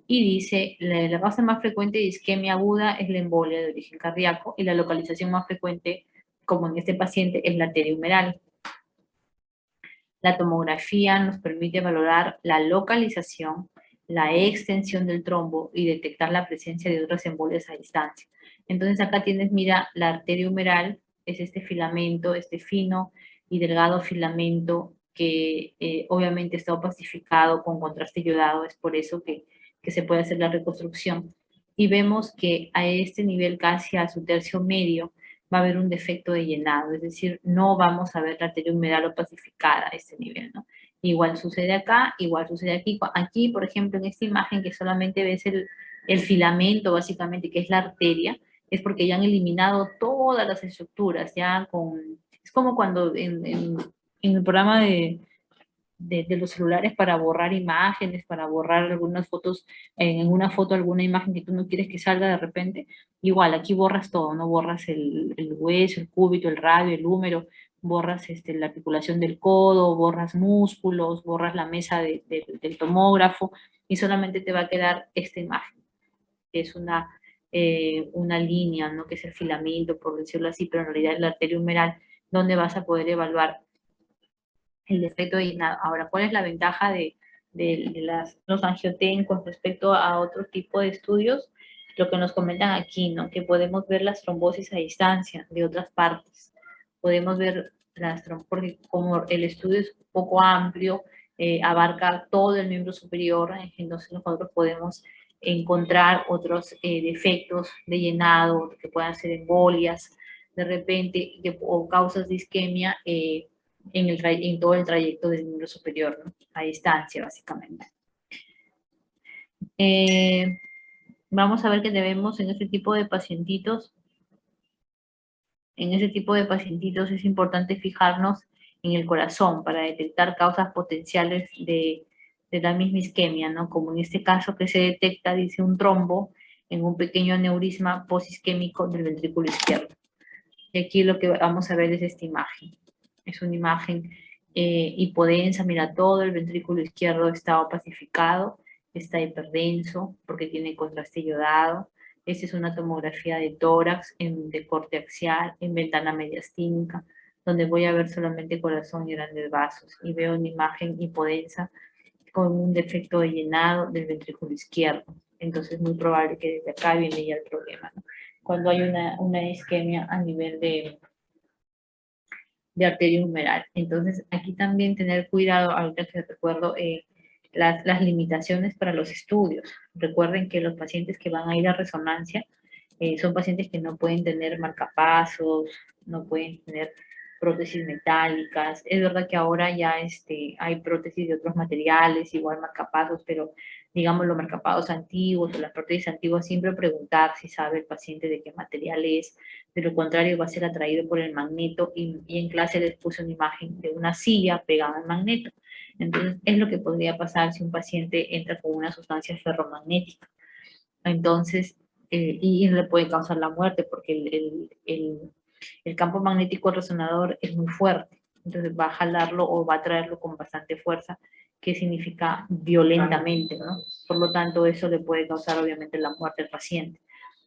y dice, la causa más frecuente de isquemia aguda es la embolia de origen cardíaco y la localización más frecuente, como en este paciente, es la arteria humeral. La tomografía nos permite valorar la localización, la extensión del trombo y detectar la presencia de otras embolias a distancia. Entonces acá tienes, mira, la arteria humeral es este filamento, este fino y delgado filamento que obviamente está opacificado con contraste iodado, es por eso que se puede hacer la reconstrucción. Y vemos que a este nivel, casi a su tercio medio, va a haber un defecto de llenado, es decir, no vamos a ver la arteria humeral opacificada a este nivel, ¿no? Igual sucede acá, igual sucede aquí. Aquí, por ejemplo, en esta imagen que solamente ves el filamento, básicamente, que es la arteria, es porque ya han eliminado todas las estructuras, ya con... Es como cuando en el programa de los celulares para borrar imágenes, para borrar algunas fotos, en una foto alguna imagen que tú no quieres que salga de repente, igual aquí borras todo, ¿no? Borras el hueso, el cúbito, el radio, el húmero, borras la articulación del codo, borras músculos, borras la mesa del tomógrafo y solamente te va a quedar esta imagen, que es una línea, ¿no? Que es el filamento, por decirlo así, pero en realidad es la arteria humeral, donde vas a poder evaluar el defecto de llenado. Ahora, ¿cuál es la ventaja los angioten con respecto a otro tipo de estudios? Lo que nos comentan aquí, ¿no? Que podemos ver las trombosis a distancia de otras partes. Podemos ver las trombosis, porque como el estudio es un poco amplio, abarca todo el miembro superior, entonces nosotros podemos encontrar otros defectos de llenado que puedan ser embolias, de repente, o causas de isquemia, en todo el trayecto del miembro superior, ¿no? A distancia, básicamente. Vamos a ver que debemos en este tipo de pacientitos, es importante fijarnos en el corazón para detectar causas potenciales de la misma isquemia, ¿no? Como en este caso que se detecta, dice, un trombo en un pequeño aneurisma posisquémico del ventrículo izquierdo. Y aquí lo que vamos a ver es esta imagen. Es una imagen hipodensa, mira, todo el ventrículo izquierdo está opacificado, está hiperdenso porque tiene contraste iodado. Esta es una tomografía de tórax de corte axial, en ventana mediastínica, donde voy a ver solamente corazón y grandes vasos. Y veo una imagen hipodensa con un defecto de llenado del ventrículo izquierdo. Entonces es muy probable que desde acá viene ya el problema, ¿no? Cuando hay una isquemia a nivel de arteria humeral. Entonces, aquí también tener cuidado, ahorita que recuerdo, las limitaciones para los estudios. Recuerden que los pacientes que van a ir a resonancia Son pacientes que no pueden tener marcapasos, no pueden tener prótesis metálicas. Es verdad que ahora ya hay prótesis de otros materiales, igual marcapasos, pero digamos los marcapasos antiguos o las prótesis antiguas, siempre preguntar si sabe el paciente de qué material es. De lo contrario, va a ser atraído por el magneto y en clase les puse una imagen de una silla pegada al magneto. Entonces, es lo que podría pasar si un paciente entra con una sustancia ferromagnética. Entonces, y le puede causar la muerte porque el campo magnético resonador es muy fuerte. Entonces va a jalarlo o va a traerlo con bastante fuerza, que significa violentamente, ¿no? Por lo tanto, eso le puede causar obviamente la muerte al paciente.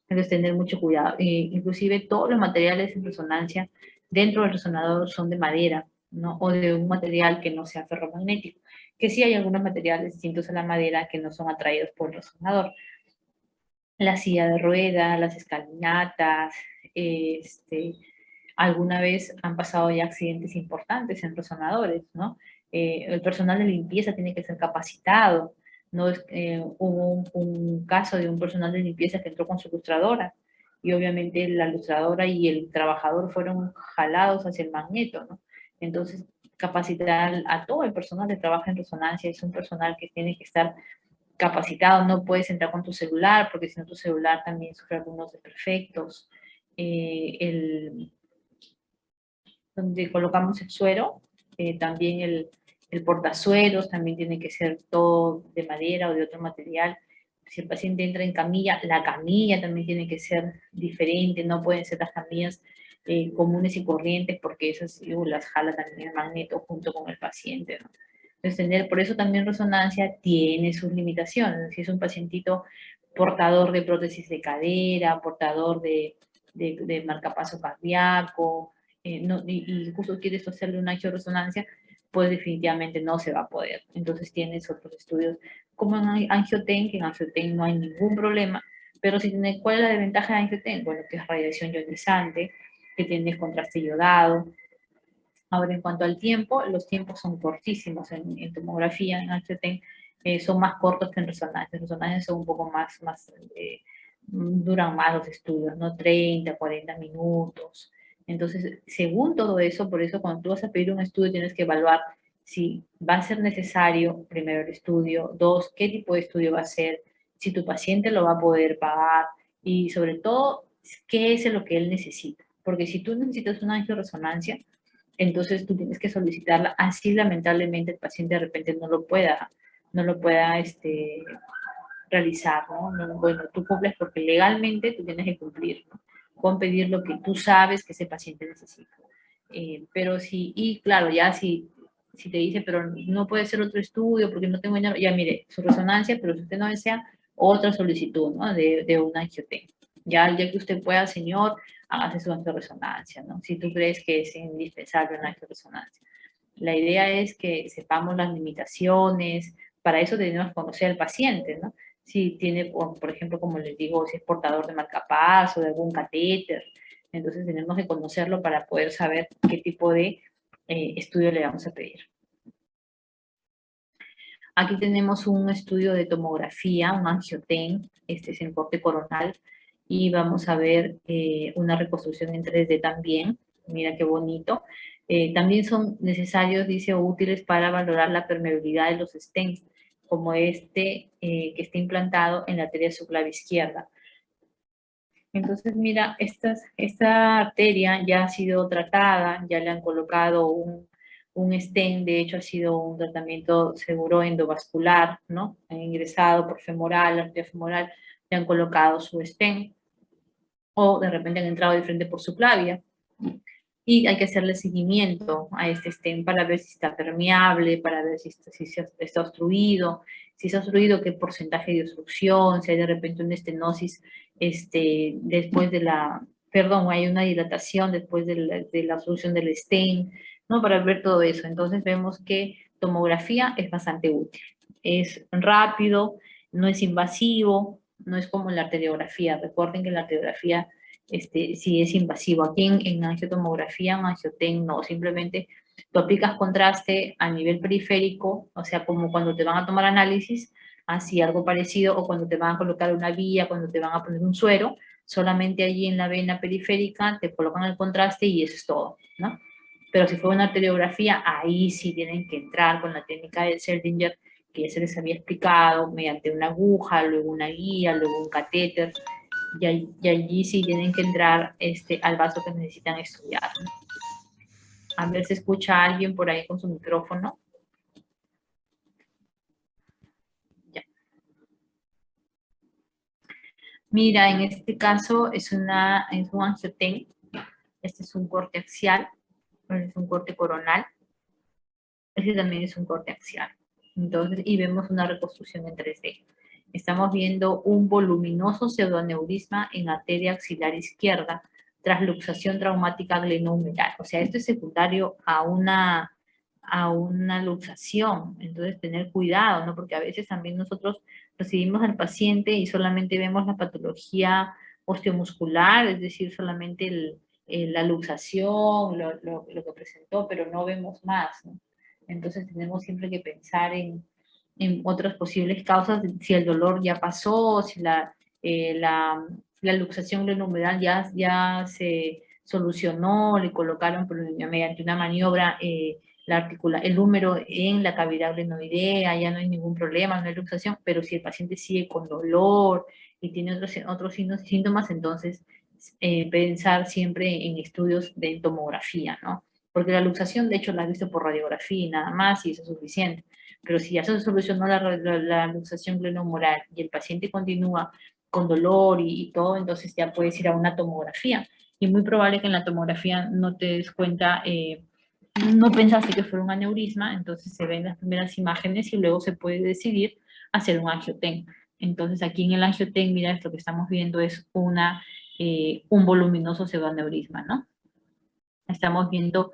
Entonces, tener mucho cuidado. Inclusive todos los materiales en resonancia dentro del resonador son de madera, ¿no? O de un material que no sea ferromagnético. Que sí hay algunos materiales distintos a la madera que no son atraídos por el resonador. La silla de ruedas, las escalinatas, alguna vez han pasado ya accidentes importantes en resonadores, ¿no? El personal de limpieza tiene que ser capacitado, ¿no? Hubo un caso de un personal de limpieza que entró con su lustradora y obviamente la lustradora y el trabajador fueron jalados hacia el magneto, ¿no? Entonces, capacitar a todo el personal que trabaja en resonancia es un personal que tiene que estar capacitado, no puedes entrar con tu celular, porque si no tu celular también sufre algunos desperfectos. Donde colocamos el suero, también el portazueros también tiene que ser todo de madera o de otro material. Si el paciente entra en camilla, la camilla también tiene que ser diferente, no pueden ser las camillas comunes y corrientes porque esas las jala también el magneto junto con el paciente, ¿no? Entonces, por eso también resonancia tiene sus limitaciones. Si es un pacientito portador de prótesis de cadera, portador de marcapaso cardíaco, no, y justo quieres hacerle una angioresonancia, pues definitivamente no se va a poder. Entonces tienes otros estudios como en angioten, que en angioten no hay ningún problema, pero si tienes, ¿cuál es la desventaja de angioten? Bueno, que es radiación ionizante, que tienes contraste iodado. Ahora, en cuanto al tiempo, los tiempos son cortísimos en tomografía, en angioten, son más cortos que en resonancia. En resonancia son un poco duran más los estudios, ¿no? 30, 40 minutos. Entonces, según todo eso, por eso cuando tú vas a pedir un estudio tienes que evaluar si va a ser necesario, primero el estudio, dos, qué tipo de estudio va a ser, si tu paciente lo va a poder pagar y sobre todo, qué es lo que él necesita. Porque si tú necesitas una angioresonancia, entonces tú tienes que solicitarla, así lamentablemente el paciente de repente no lo pueda realizar, ¿no? Bueno, tú cumples porque legalmente tú tienes que cumplir, ¿no? Con pedir lo que tú sabes que ese paciente necesita. Pero sí, y claro, ya si te dice, pero no puede ser otro estudio porque no tengo dinero, ya mire, su resonancia, pero si usted no desea, otra solicitud, ¿no? De una angioten. Ya el día que usted pueda, señor, hágase su angioresonancia, ¿no? Si tú crees que es indispensable una angioresonancia. La idea es que sepamos las limitaciones, para eso tenemos que conocer al paciente, ¿no? Si tiene, por ejemplo, como les digo, si es portador de marcapaso, de algún catéter, entonces tenemos que conocerlo para poder saber qué tipo de estudio le vamos a pedir. Aquí tenemos un estudio de tomografía, un angioten, este es en corte coronal, y vamos a ver una reconstrucción en 3D también. Mira qué bonito. También son necesarios, dice, o útiles para valorar la permeabilidad de los stents, como que está implantado en la arteria subclavia izquierda. Entonces, mira, esta arteria ya ha sido tratada, ya le han colocado un stent, de hecho ha sido un tratamiento seguro endovascular, ¿no? Han ingresado por femoral, arteria femoral, le han colocado su stent, o de repente han entrado de frente por su clavia, y hay que hacerle seguimiento a este stent para ver si está permeable, para ver si está obstruido, si está obstruido, qué porcentaje de obstrucción, si hay de repente una estenosis después perdón, hay una dilatación después de la obstrucción del stent, ¿no? Para ver todo eso. Entonces vemos que tomografía es bastante útil. Es rápido, no es invasivo, no es como la arteriografía. Recuerden que la arteriografía si es invasivo. Aquí en angiotomografía, en angioten, no, simplemente tú aplicas contraste a nivel periférico, o sea, como cuando te van a tomar análisis, así algo parecido, o cuando te van a colocar una vía, cuando te van a poner un suero, solamente allí en la vena periférica te colocan el contraste y eso es todo, ¿no? Pero si fue una arteriografía, ahí sí tienen que entrar con la técnica de Seldinger, que ya se les había explicado, mediante una aguja, luego una guía, luego un catéter, y allí sí tienen que entrar al vaso que necesitan estudiar, ¿no? A ver si escucha a alguien por ahí con su micrófono. Ya. Mira, en este caso es un angiotén. Este es un corte axial, es un corte coronal. Este también es un corte axial. Entonces, y vemos una reconstrucción en 3D. Estamos viendo un voluminoso pseudoneurisma en arteria axilar izquierda tras luxación traumática glenohumeral. O sea, esto es secundario a una luxación. Entonces, tener cuidado, ¿no? Porque a veces también nosotros recibimos al paciente y solamente vemos la patología osteomuscular, es decir, solamente la luxación, lo que presentó, pero no vemos más, ¿no? Entonces tenemos siempre que pensar en otras posibles causas, si el dolor ya pasó, si la luxación glenohumeral ya se solucionó, le colocaron mediante una maniobra el húmero en la cavidad glenoidea, ya no hay ningún problema, no hay luxación, pero si el paciente sigue con dolor y tiene otros síntomas, entonces pensar siempre en estudios de tomografía, ¿no? Porque la luxación, de hecho, la has visto por radiografía y nada más, y eso es suficiente. Pero si ya se solucionó la luxación glenohumeral y el paciente continúa con dolor y todo, entonces ya puedes ir a una tomografía. Y muy probable que en la tomografía no te des cuenta, no pensaste que fuera un aneurisma, entonces se ven las primeras imágenes y luego se puede decidir hacer un angiotén. Entonces aquí en el angiotén, mira, esto que estamos viendo es un voluminoso pseudoaneurisma, ¿no? Estamos viendo,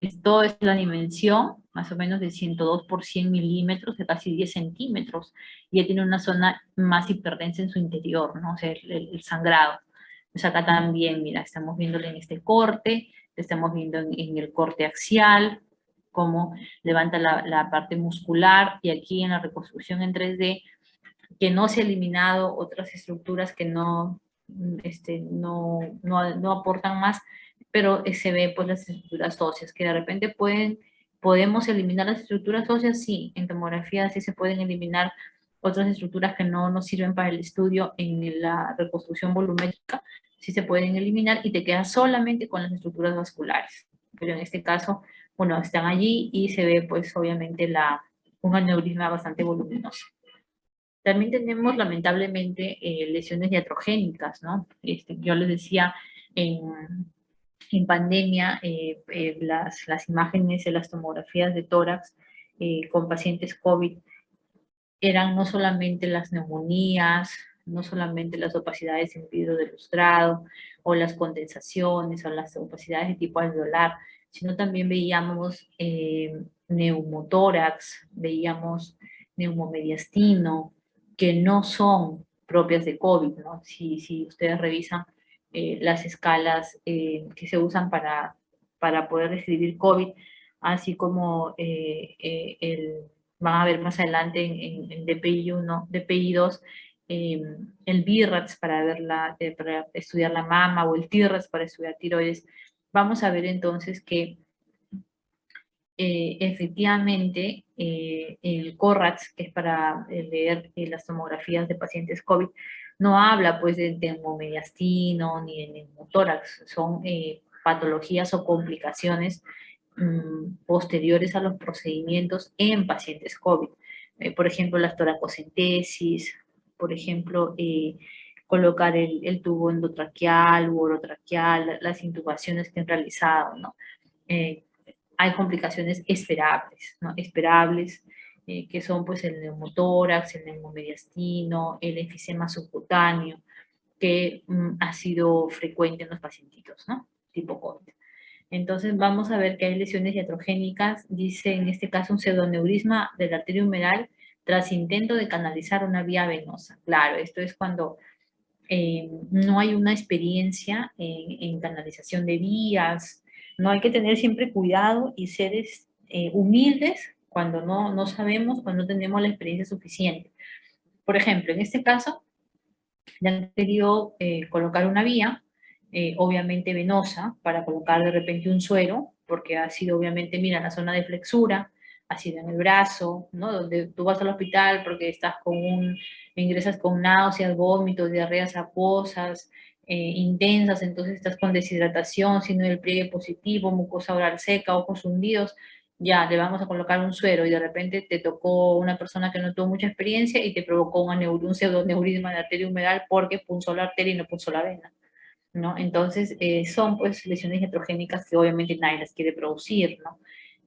esto es la dimensión, más o menos de 102 por 100 milímetros, de casi 10 centímetros, y ya tiene una zona más hiperdensa en su interior, ¿no? O sea, el sangrado. Pues acá también, mira, estamos viéndolo en este corte, estamos viendo en el corte axial, cómo levanta la parte muscular, y aquí en la reconstrucción en 3D, que no se ha eliminado otras estructuras que no aportan más, pero se ve pues las estructuras óseas, que de repente podemos eliminar las estructuras óseas, sí, en tomografía sí se pueden eliminar otras estructuras que no nos sirven para el estudio en la reconstrucción volumétrica, sí se pueden eliminar y te quedas solamente con las estructuras vasculares. Pero en este caso, bueno, están allí y se ve pues obviamente un aneurisma bastante voluminoso. También tenemos lamentablemente lesiones iatrogénicas, ¿no? Yo les decía, en pandemia, las imágenes de las tomografías de tórax con pacientes COVID eran no solamente las neumonías, no solamente las opacidades en vidrio de lustrado, o las condensaciones, o las opacidades de tipo alveolar, sino también veíamos neumotórax, veíamos neumomediastino, que no son propias de COVID, ¿no? Si ustedes revisan las escalas que se usan para poder describir COVID, así como van a ver más adelante en DPI-1, DPI-2, el BIRATS para estudiar la mama o el TIRATS para estudiar tiroides. Vamos a ver entonces que efectivamente el CORRATS, que es para leer las tomografías de pacientes COVID, no habla pues de neumomediastino ni de neumotórax, son patologías o complicaciones posteriores a los procedimientos en pacientes COVID. Por ejemplo, las toracocentesis, por ejemplo, colocar el tubo endotraqueal u orotraqueal, las intubaciones que han realizado, ¿no? Hay complicaciones esperables, ¿no? Esperables, que son pues el neumotórax, el neumomediastino, el enfisema subcutáneo, que ha sido frecuente en los pacientitos, ¿no? Tipo COVID. Entonces vamos a ver que hay lesiones iatrogénicas, dice en este caso un pseudoneurisma de la arteria humeral tras intento de canalizar una vía venosa. Claro, esto es cuando no hay una experiencia en canalización de vías, no hay que tener siempre cuidado y ser humildes cuando no sabemos, cuando no tenemos la experiencia suficiente. Por ejemplo, en este caso, Le han querido colocar una vía, obviamente venosa, para colocar de repente un suero, porque ha sido obviamente, mira, en la zona de flexura, ha sido en el brazo, ¿no? Donde tú vas al hospital porque estás ingresas con náuseas, vómitos, diarreas acuosas, intensas, entonces estás con deshidratación, signo del pliegue positivo, mucosa oral seca, ojos hundidos, ya le vamos a colocar un suero y de repente te tocó una persona que no tuvo mucha experiencia y te provocó un pseudoneurisma de arteria humeral porque punzó la arteria y no punzó la vena, ¿no? Entonces, son pues lesiones heterogénicas que obviamente nadie las quiere producir, ¿no?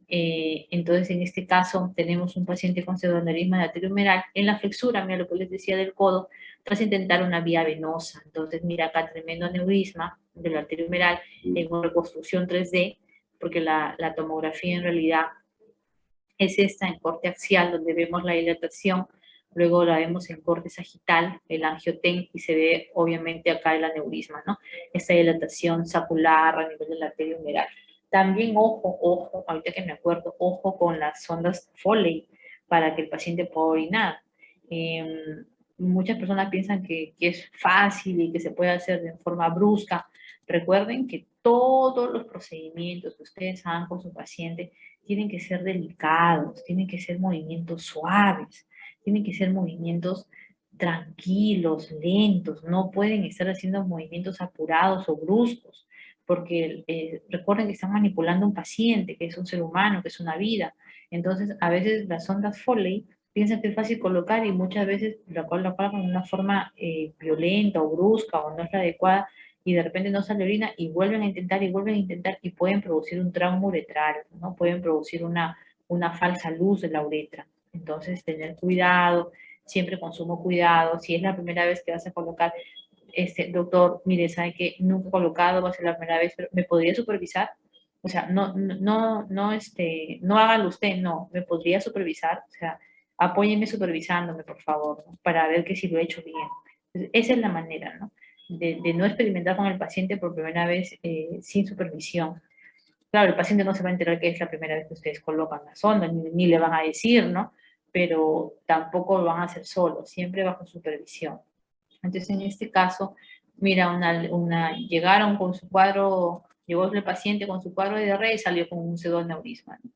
Entonces, en este caso, tenemos un paciente con pseudoneurisma de arteria humeral en la flexura, mira lo que les decía del codo, vas a intentar una vía venosa. Entonces, mira acá, tremendo aneurisma de la arteria humeral en una reconstrucción 3D, porque la tomografía en realidad es esta en corte axial, donde vemos la dilatación, luego la vemos en corte sagital, el angioten, y se ve obviamente acá el aneurisma, ¿no? Esta dilatación sacular a nivel de la arteria humeral. También ojo, ahorita que me acuerdo, ojo con las sondas Foley para que el paciente pueda orinar. Muchas personas piensan que es fácil y que se puede hacer de forma brusca. Recuerden que todos los procedimientos que ustedes hagan con su paciente tienen que ser delicados, tienen que ser movimientos suaves, tienen que ser movimientos tranquilos, lentos, no pueden estar haciendo movimientos apurados o bruscos, porque recuerden que están manipulando a un paciente, que es un ser humano, que es una vida. Entonces, a veces las ondas Foley piensan que es fácil colocar y muchas veces lo colocan de una forma violenta o brusca o no es la adecuada y de repente no sale orina y vuelven a intentar y vuelven a intentar y pueden producir un trauma uretral, ¿no? Pueden producir una falsa luz de la uretra. Entonces, tener cuidado, siempre con sumo cuidado. Si es la primera vez que vas a colocar, doctor, mire, sabe que nunca he colocado, va a ser la primera vez, pero ¿me podría supervisar? O sea, no hágalo usted, no, me podría supervisar, o sea, apóyeme supervisándome, por favor, ¿no? Para ver que si lo he hecho bien. Entonces, esa es la manera, ¿no? De no experimentar con el paciente por primera vez sin supervisión. Claro, el paciente no se va a enterar que es la primera vez que ustedes colocan la sonda, ni le van a decir, ¿no? Pero tampoco lo van a hacer solos, siempre bajo supervisión. Entonces, en este caso, mira, llegaron con su cuadro, llegó el paciente con su cuadro de diarrea y salió con un pseudoneurisma, ¿no?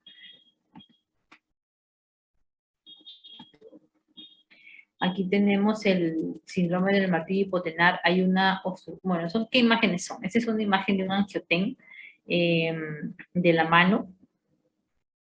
Aquí tenemos el síndrome del martillo hipotenar. Hay bueno, ¿qué imágenes son? Esta es una imagen de un angioten eh, de la mano,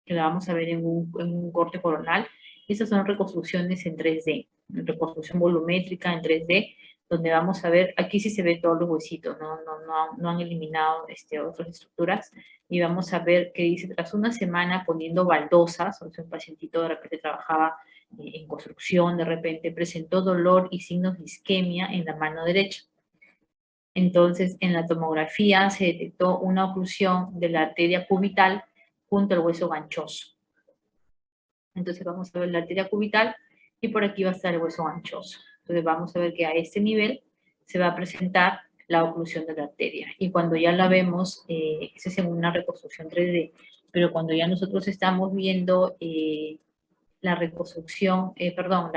que la vamos a ver en un corte coronal. Estas son reconstrucciones en 3D, reconstrucción volumétrica en 3D, donde vamos a ver, aquí sí se ve todos los huesitos, no han eliminado otras estructuras, y vamos a ver que dice, tras una semana poniendo baldosas, o sea, un pacientito de repente trabajaba en construcción, de repente presentó dolor y signos de isquemia en la mano derecha. Entonces, en la tomografía se detectó una oclusión de la arteria cubital junto al hueso ganchoso. Entonces vamos a ver la arteria cubital y por aquí va a estar el hueso anchoso. Entonces vamos a ver que a este nivel se va a presentar la oclusión de la arteria. Y cuando ya la vemos, esa es en una reconstrucción 3D, pero cuando ya nosotros estamos viendo la reconstrucción, perdón,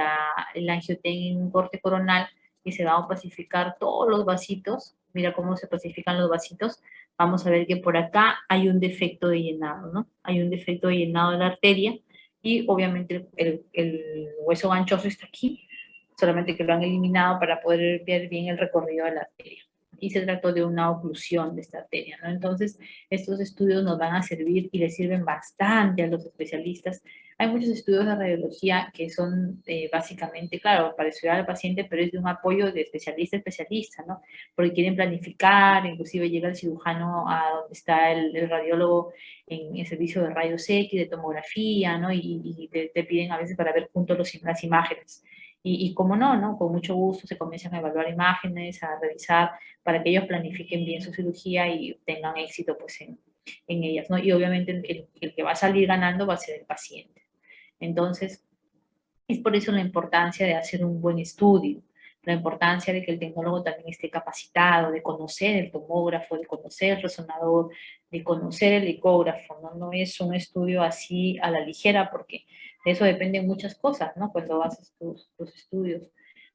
el angioten en un corte coronal y se van a pacificar todos los vasitos, mira cómo se pacifican los vasitos, vamos a ver que por acá hay un defecto de llenado, ¿no? Hay un defecto de llenado de la arteria y obviamente el hueso ganchoso está aquí, solamente que lo han eliminado para poder ver bien el recorrido de la arteria. Y se trató de una oclusión de esta arteria, ¿no? Entonces, estos estudios nos van a servir y les sirven bastante a los especialistas. Hay muchos estudios de radiología que son básicamente, claro, para estudiar al paciente, pero es de un apoyo de especialista a especialista, ¿no? Porque quieren planificar, inclusive llega el cirujano a donde está el radiólogo en el servicio de rayos X, de tomografía, ¿no? Y te piden a veces para ver juntos las imágenes. Y como no, ¿no? Con mucho gusto se comienzan a evaluar imágenes, a revisar para que ellos planifiquen bien su cirugía y tengan éxito pues en ellas, ¿no? Y obviamente el que va a salir ganando va a ser el paciente. Entonces, es por eso la importancia de hacer un buen estudio, la importancia de que el tecnólogo también esté capacitado, de conocer el tomógrafo, de conocer el resonador, de conocer el ecógrafo, ¿no? No es un estudio así a la ligera porque de eso dependen muchas cosas, ¿no? Cuando haces tus estudios.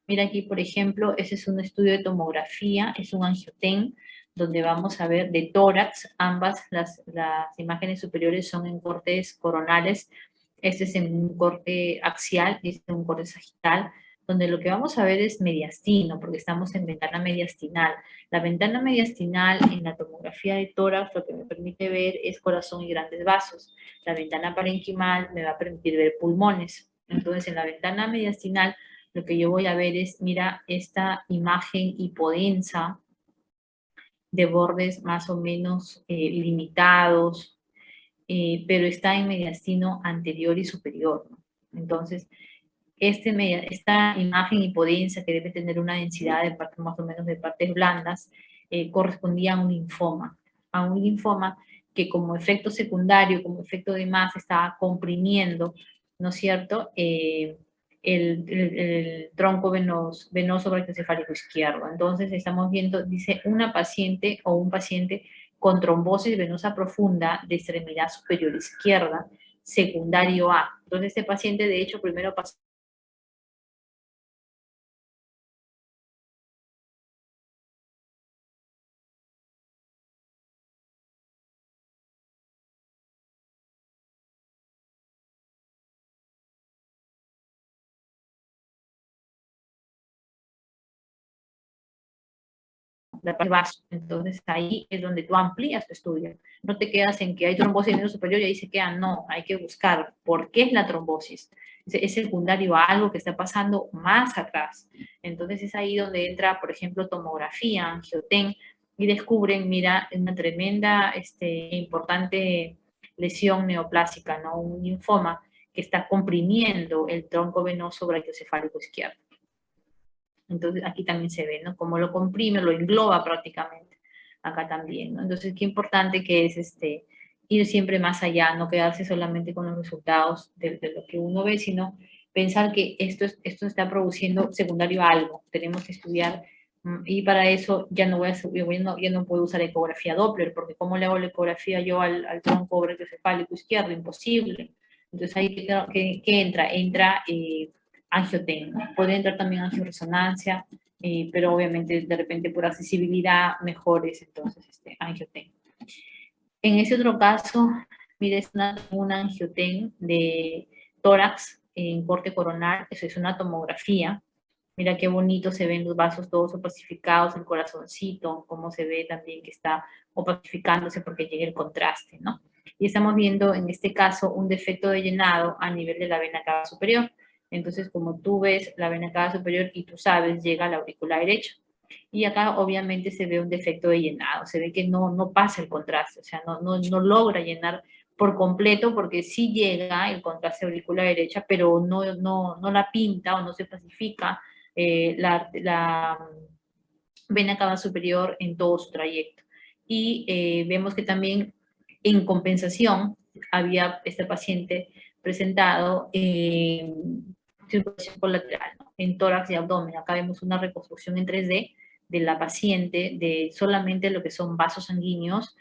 Mira aquí, por ejemplo, ese es un estudio de tomografía, es un angioten, donde vamos a ver de tórax, ambas las imágenes superiores son en cortes coronales, este es en un corte axial y este es un corte sagital, donde lo que vamos a ver es mediastino, porque estamos en ventana mediastinal. La ventana mediastinal en la tomografía de tórax lo que me permite ver es corazón y grandes vasos. La ventana parenquimal me va a permitir ver pulmones. Entonces, en la ventana mediastinal lo que yo voy a ver es, mira, esta imagen hipodensa de bordes más o menos limitados, pero está en mediastino anterior y superior, ¿no? Entonces, esta imagen hipodensa que debe tener una densidad de partes más o menos de partes blandas, correspondía a un linfoma que como efecto secundario, como efecto de masa, estaba comprimiendo, ¿no es cierto?, el tronco venoso brachiocefálico izquierdo. Entonces estamos viendo, dice, una paciente o un paciente con trombosis venosa profunda de extremidad superior izquierda, secundario A. Entonces este paciente, de hecho, primero pasó de vaso. Entonces ahí es donde tú amplías tu estudio. No te quedas en que hay trombosis venosa superior y ahí se queda. No, hay que buscar por qué es la trombosis. Es secundario a algo que está pasando más atrás. Entonces es ahí donde entra, por ejemplo, tomografía, angioten, y descubren, mira, una tremenda, importante lesión neoplásica, ¿no? Un linfoma que está comprimiendo el tronco venoso brachiocefálico izquierdo. Entonces aquí también se ve, ¿no? Cómo lo comprime, lo engloba prácticamente. Acá también, ¿no? Entonces qué importante que es ir siempre más allá, no quedarse solamente con los resultados de lo que uno ve, sino pensar que esto está produciendo secundario a algo. Tenemos que estudiar y para eso ya no voy a ya no puedo usar ecografía Doppler, porque ¿cómo le hago la ecografía yo al tronco brachiocefálico izquierdo? Imposible. Entonces ahí ¿qué entra? Entra angioten. Puede entrar también angioresonancia, pero obviamente de repente por accesibilidad mejores, entonces angioten. En ese otro caso, mire, es una angioten de tórax en corte coronal, eso es una tomografía. Mira qué bonito se ven los vasos todos opacificados, el corazoncito, cómo se ve también que está opacificándose porque llega el contraste, ¿no? Y estamos viendo en este caso un defecto de llenado a nivel de la vena cava superior. Entonces, como tú ves la vena cava superior y tú sabes, llega a la aurícula derecha. Y acá obviamente se ve un defecto de llenado, se ve que no pasa el contraste, o sea, no logra llenar por completo porque sí llega el contraste auricular derecha, pero no la pinta o no se pacifica la vena cava superior en todo su trayecto. Y vemos que también en compensación había este paciente presentado circulación colateral, ¿no? En tórax y abdomen. Acá vemos una reconstrucción en 3D de la paciente, de solamente lo que son vasos sanguíneos,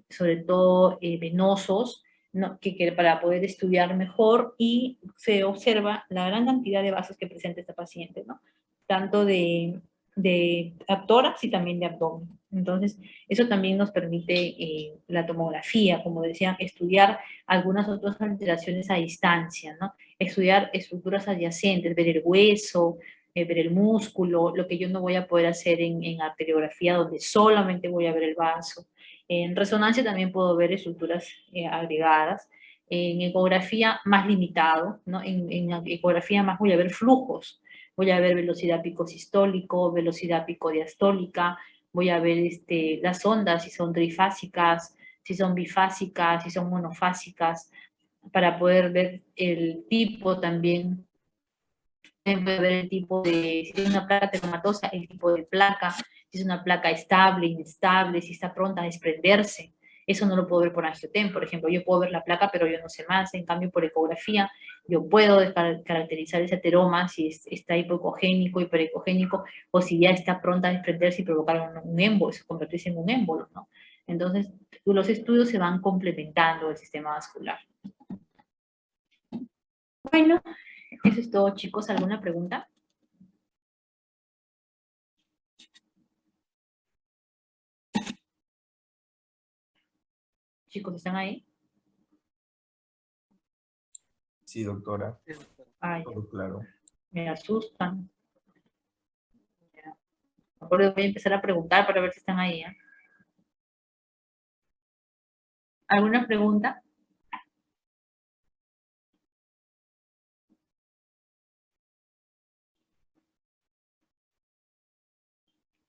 sobre todo venosos, ¿no? que para poder estudiar mejor y se observa la gran cantidad de vasos que presenta esta paciente, ¿no? Tanto de tórax y también de abdomen. Entonces, eso también nos permite la tomografía, como decía, estudiar algunas otras alteraciones a distancia, ¿no? Estudiar estructuras adyacentes, ver el hueso, ver el músculo, lo que yo no voy a poder hacer en arteriografía, donde solamente voy a ver el vaso. En resonancia también puedo ver estructuras agregadas. En ecografía más limitado, ¿no? En ecografía más voy a ver flujos, voy a ver velocidad pico sistólico, velocidad pico diastólica, voy a ver las ondas, si son trifásicas, si son bifásicas, si son monofásicas, para poder ver el tipo también, ver el tipo de, si es una placa termatosa, el tipo de placa, si es una placa estable, inestable, si está pronta a desprenderse. Eso no lo puedo ver por angioten, por ejemplo. Yo puedo ver la placa, pero yo no sé más. En cambio, por ecografía, yo puedo caracterizar ese ateroma, si está hipoecogénico, hiperecogénico, o si ya está pronta a desprenderse y provocar un émbolo, se convertirse en un émbolo, ¿no? Entonces, los estudios se van complementando el sistema vascular. Bueno, eso es todo, chicos. ¿Alguna pregunta? Chicos, ¿están ahí? Sí, doctora. Sí, doctora. Ay, Todo claro. me asustan. Ya. Ahora voy a empezar a preguntar para ver si están ahí. ¿Eh? ¿Alguna pregunta?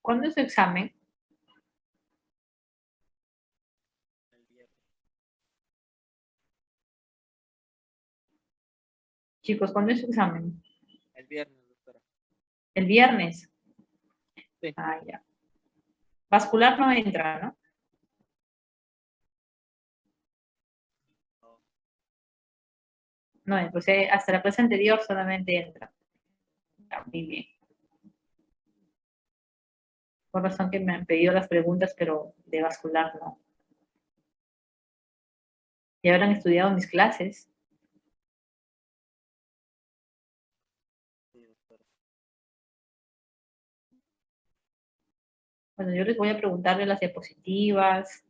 ¿Cuándo es su examen? El viernes. Chicos, ¿cuándo es su examen? El viernes, doctora. ¿El viernes? Sí. Ah, ya. Vascular no entra, ¿no? No, entonces hasta la clase anterior solamente entra. Ya, muy bien. Por razón que me han pedido las preguntas, pero de vascular no. Ya habrán estudiado mis clases. Sí, doctora. Bueno, yo les voy a preguntar de las diapositivas,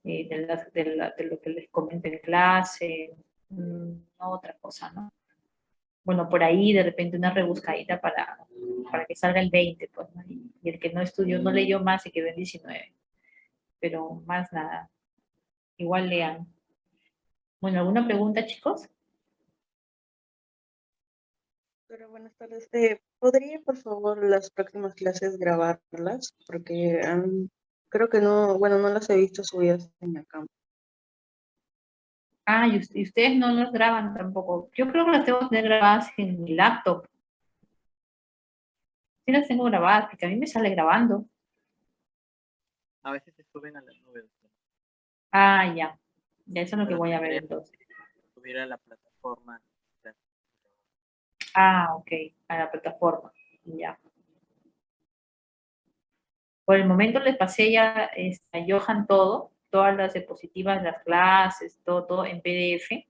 de lo que les comento en clase, no otra cosa, ¿no? Bueno, por ahí de repente una rebuscadita para que salga el 20, pues, ¿no? Y el que no estudió, no leyó más, se quedó en 19. Pero más nada, igual lean. Bueno, ¿alguna pregunta, chicos? Pero buenas tardes. ¿Podría, por favor, las próximas clases grabarlas? Porque creo que no, bueno, no las he visto subidas en la cámara. Ah, y ustedes no las graban tampoco. Yo creo que las tengo que tener grabadas en mi laptop. Sí las tengo grabadas, porque a mí me sale grabando. A veces se suben a la nube, doctora. Ah, ya. Ya eso es lo que Pero voy a ver tendría entonces. que subir a la plataforma. Ah, ok, a la plataforma. Ya. Por el momento les pasé ya a Johan todo, todas las diapositivas, las clases, todo en PDF.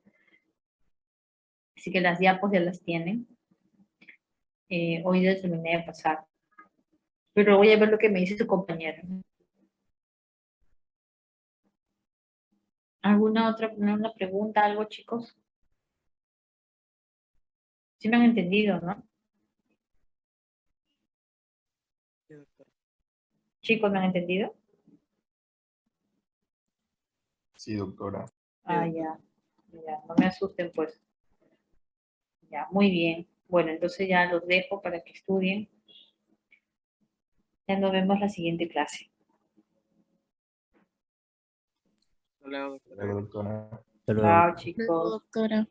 Así que las diapos ya las tienen. Hoy les terminé de pasar. Pero voy a ver lo que me dice su compañero. ¿Alguna otra una pregunta, algo, chicos? Sí me han entendido, ¿no? Sí, doctora. Chicos, ¿me han entendido? Sí, doctora. Ah, ya. Ya, no me asusten, pues. Ya, muy bien. Bueno, entonces ya los dejo para que estudien. Ya nos vemos la siguiente clase. Hasta luego, doctora. Luego, doctora. Hasta luego. Chao, Luego, chicos. doctora.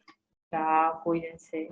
Chao, cuídense.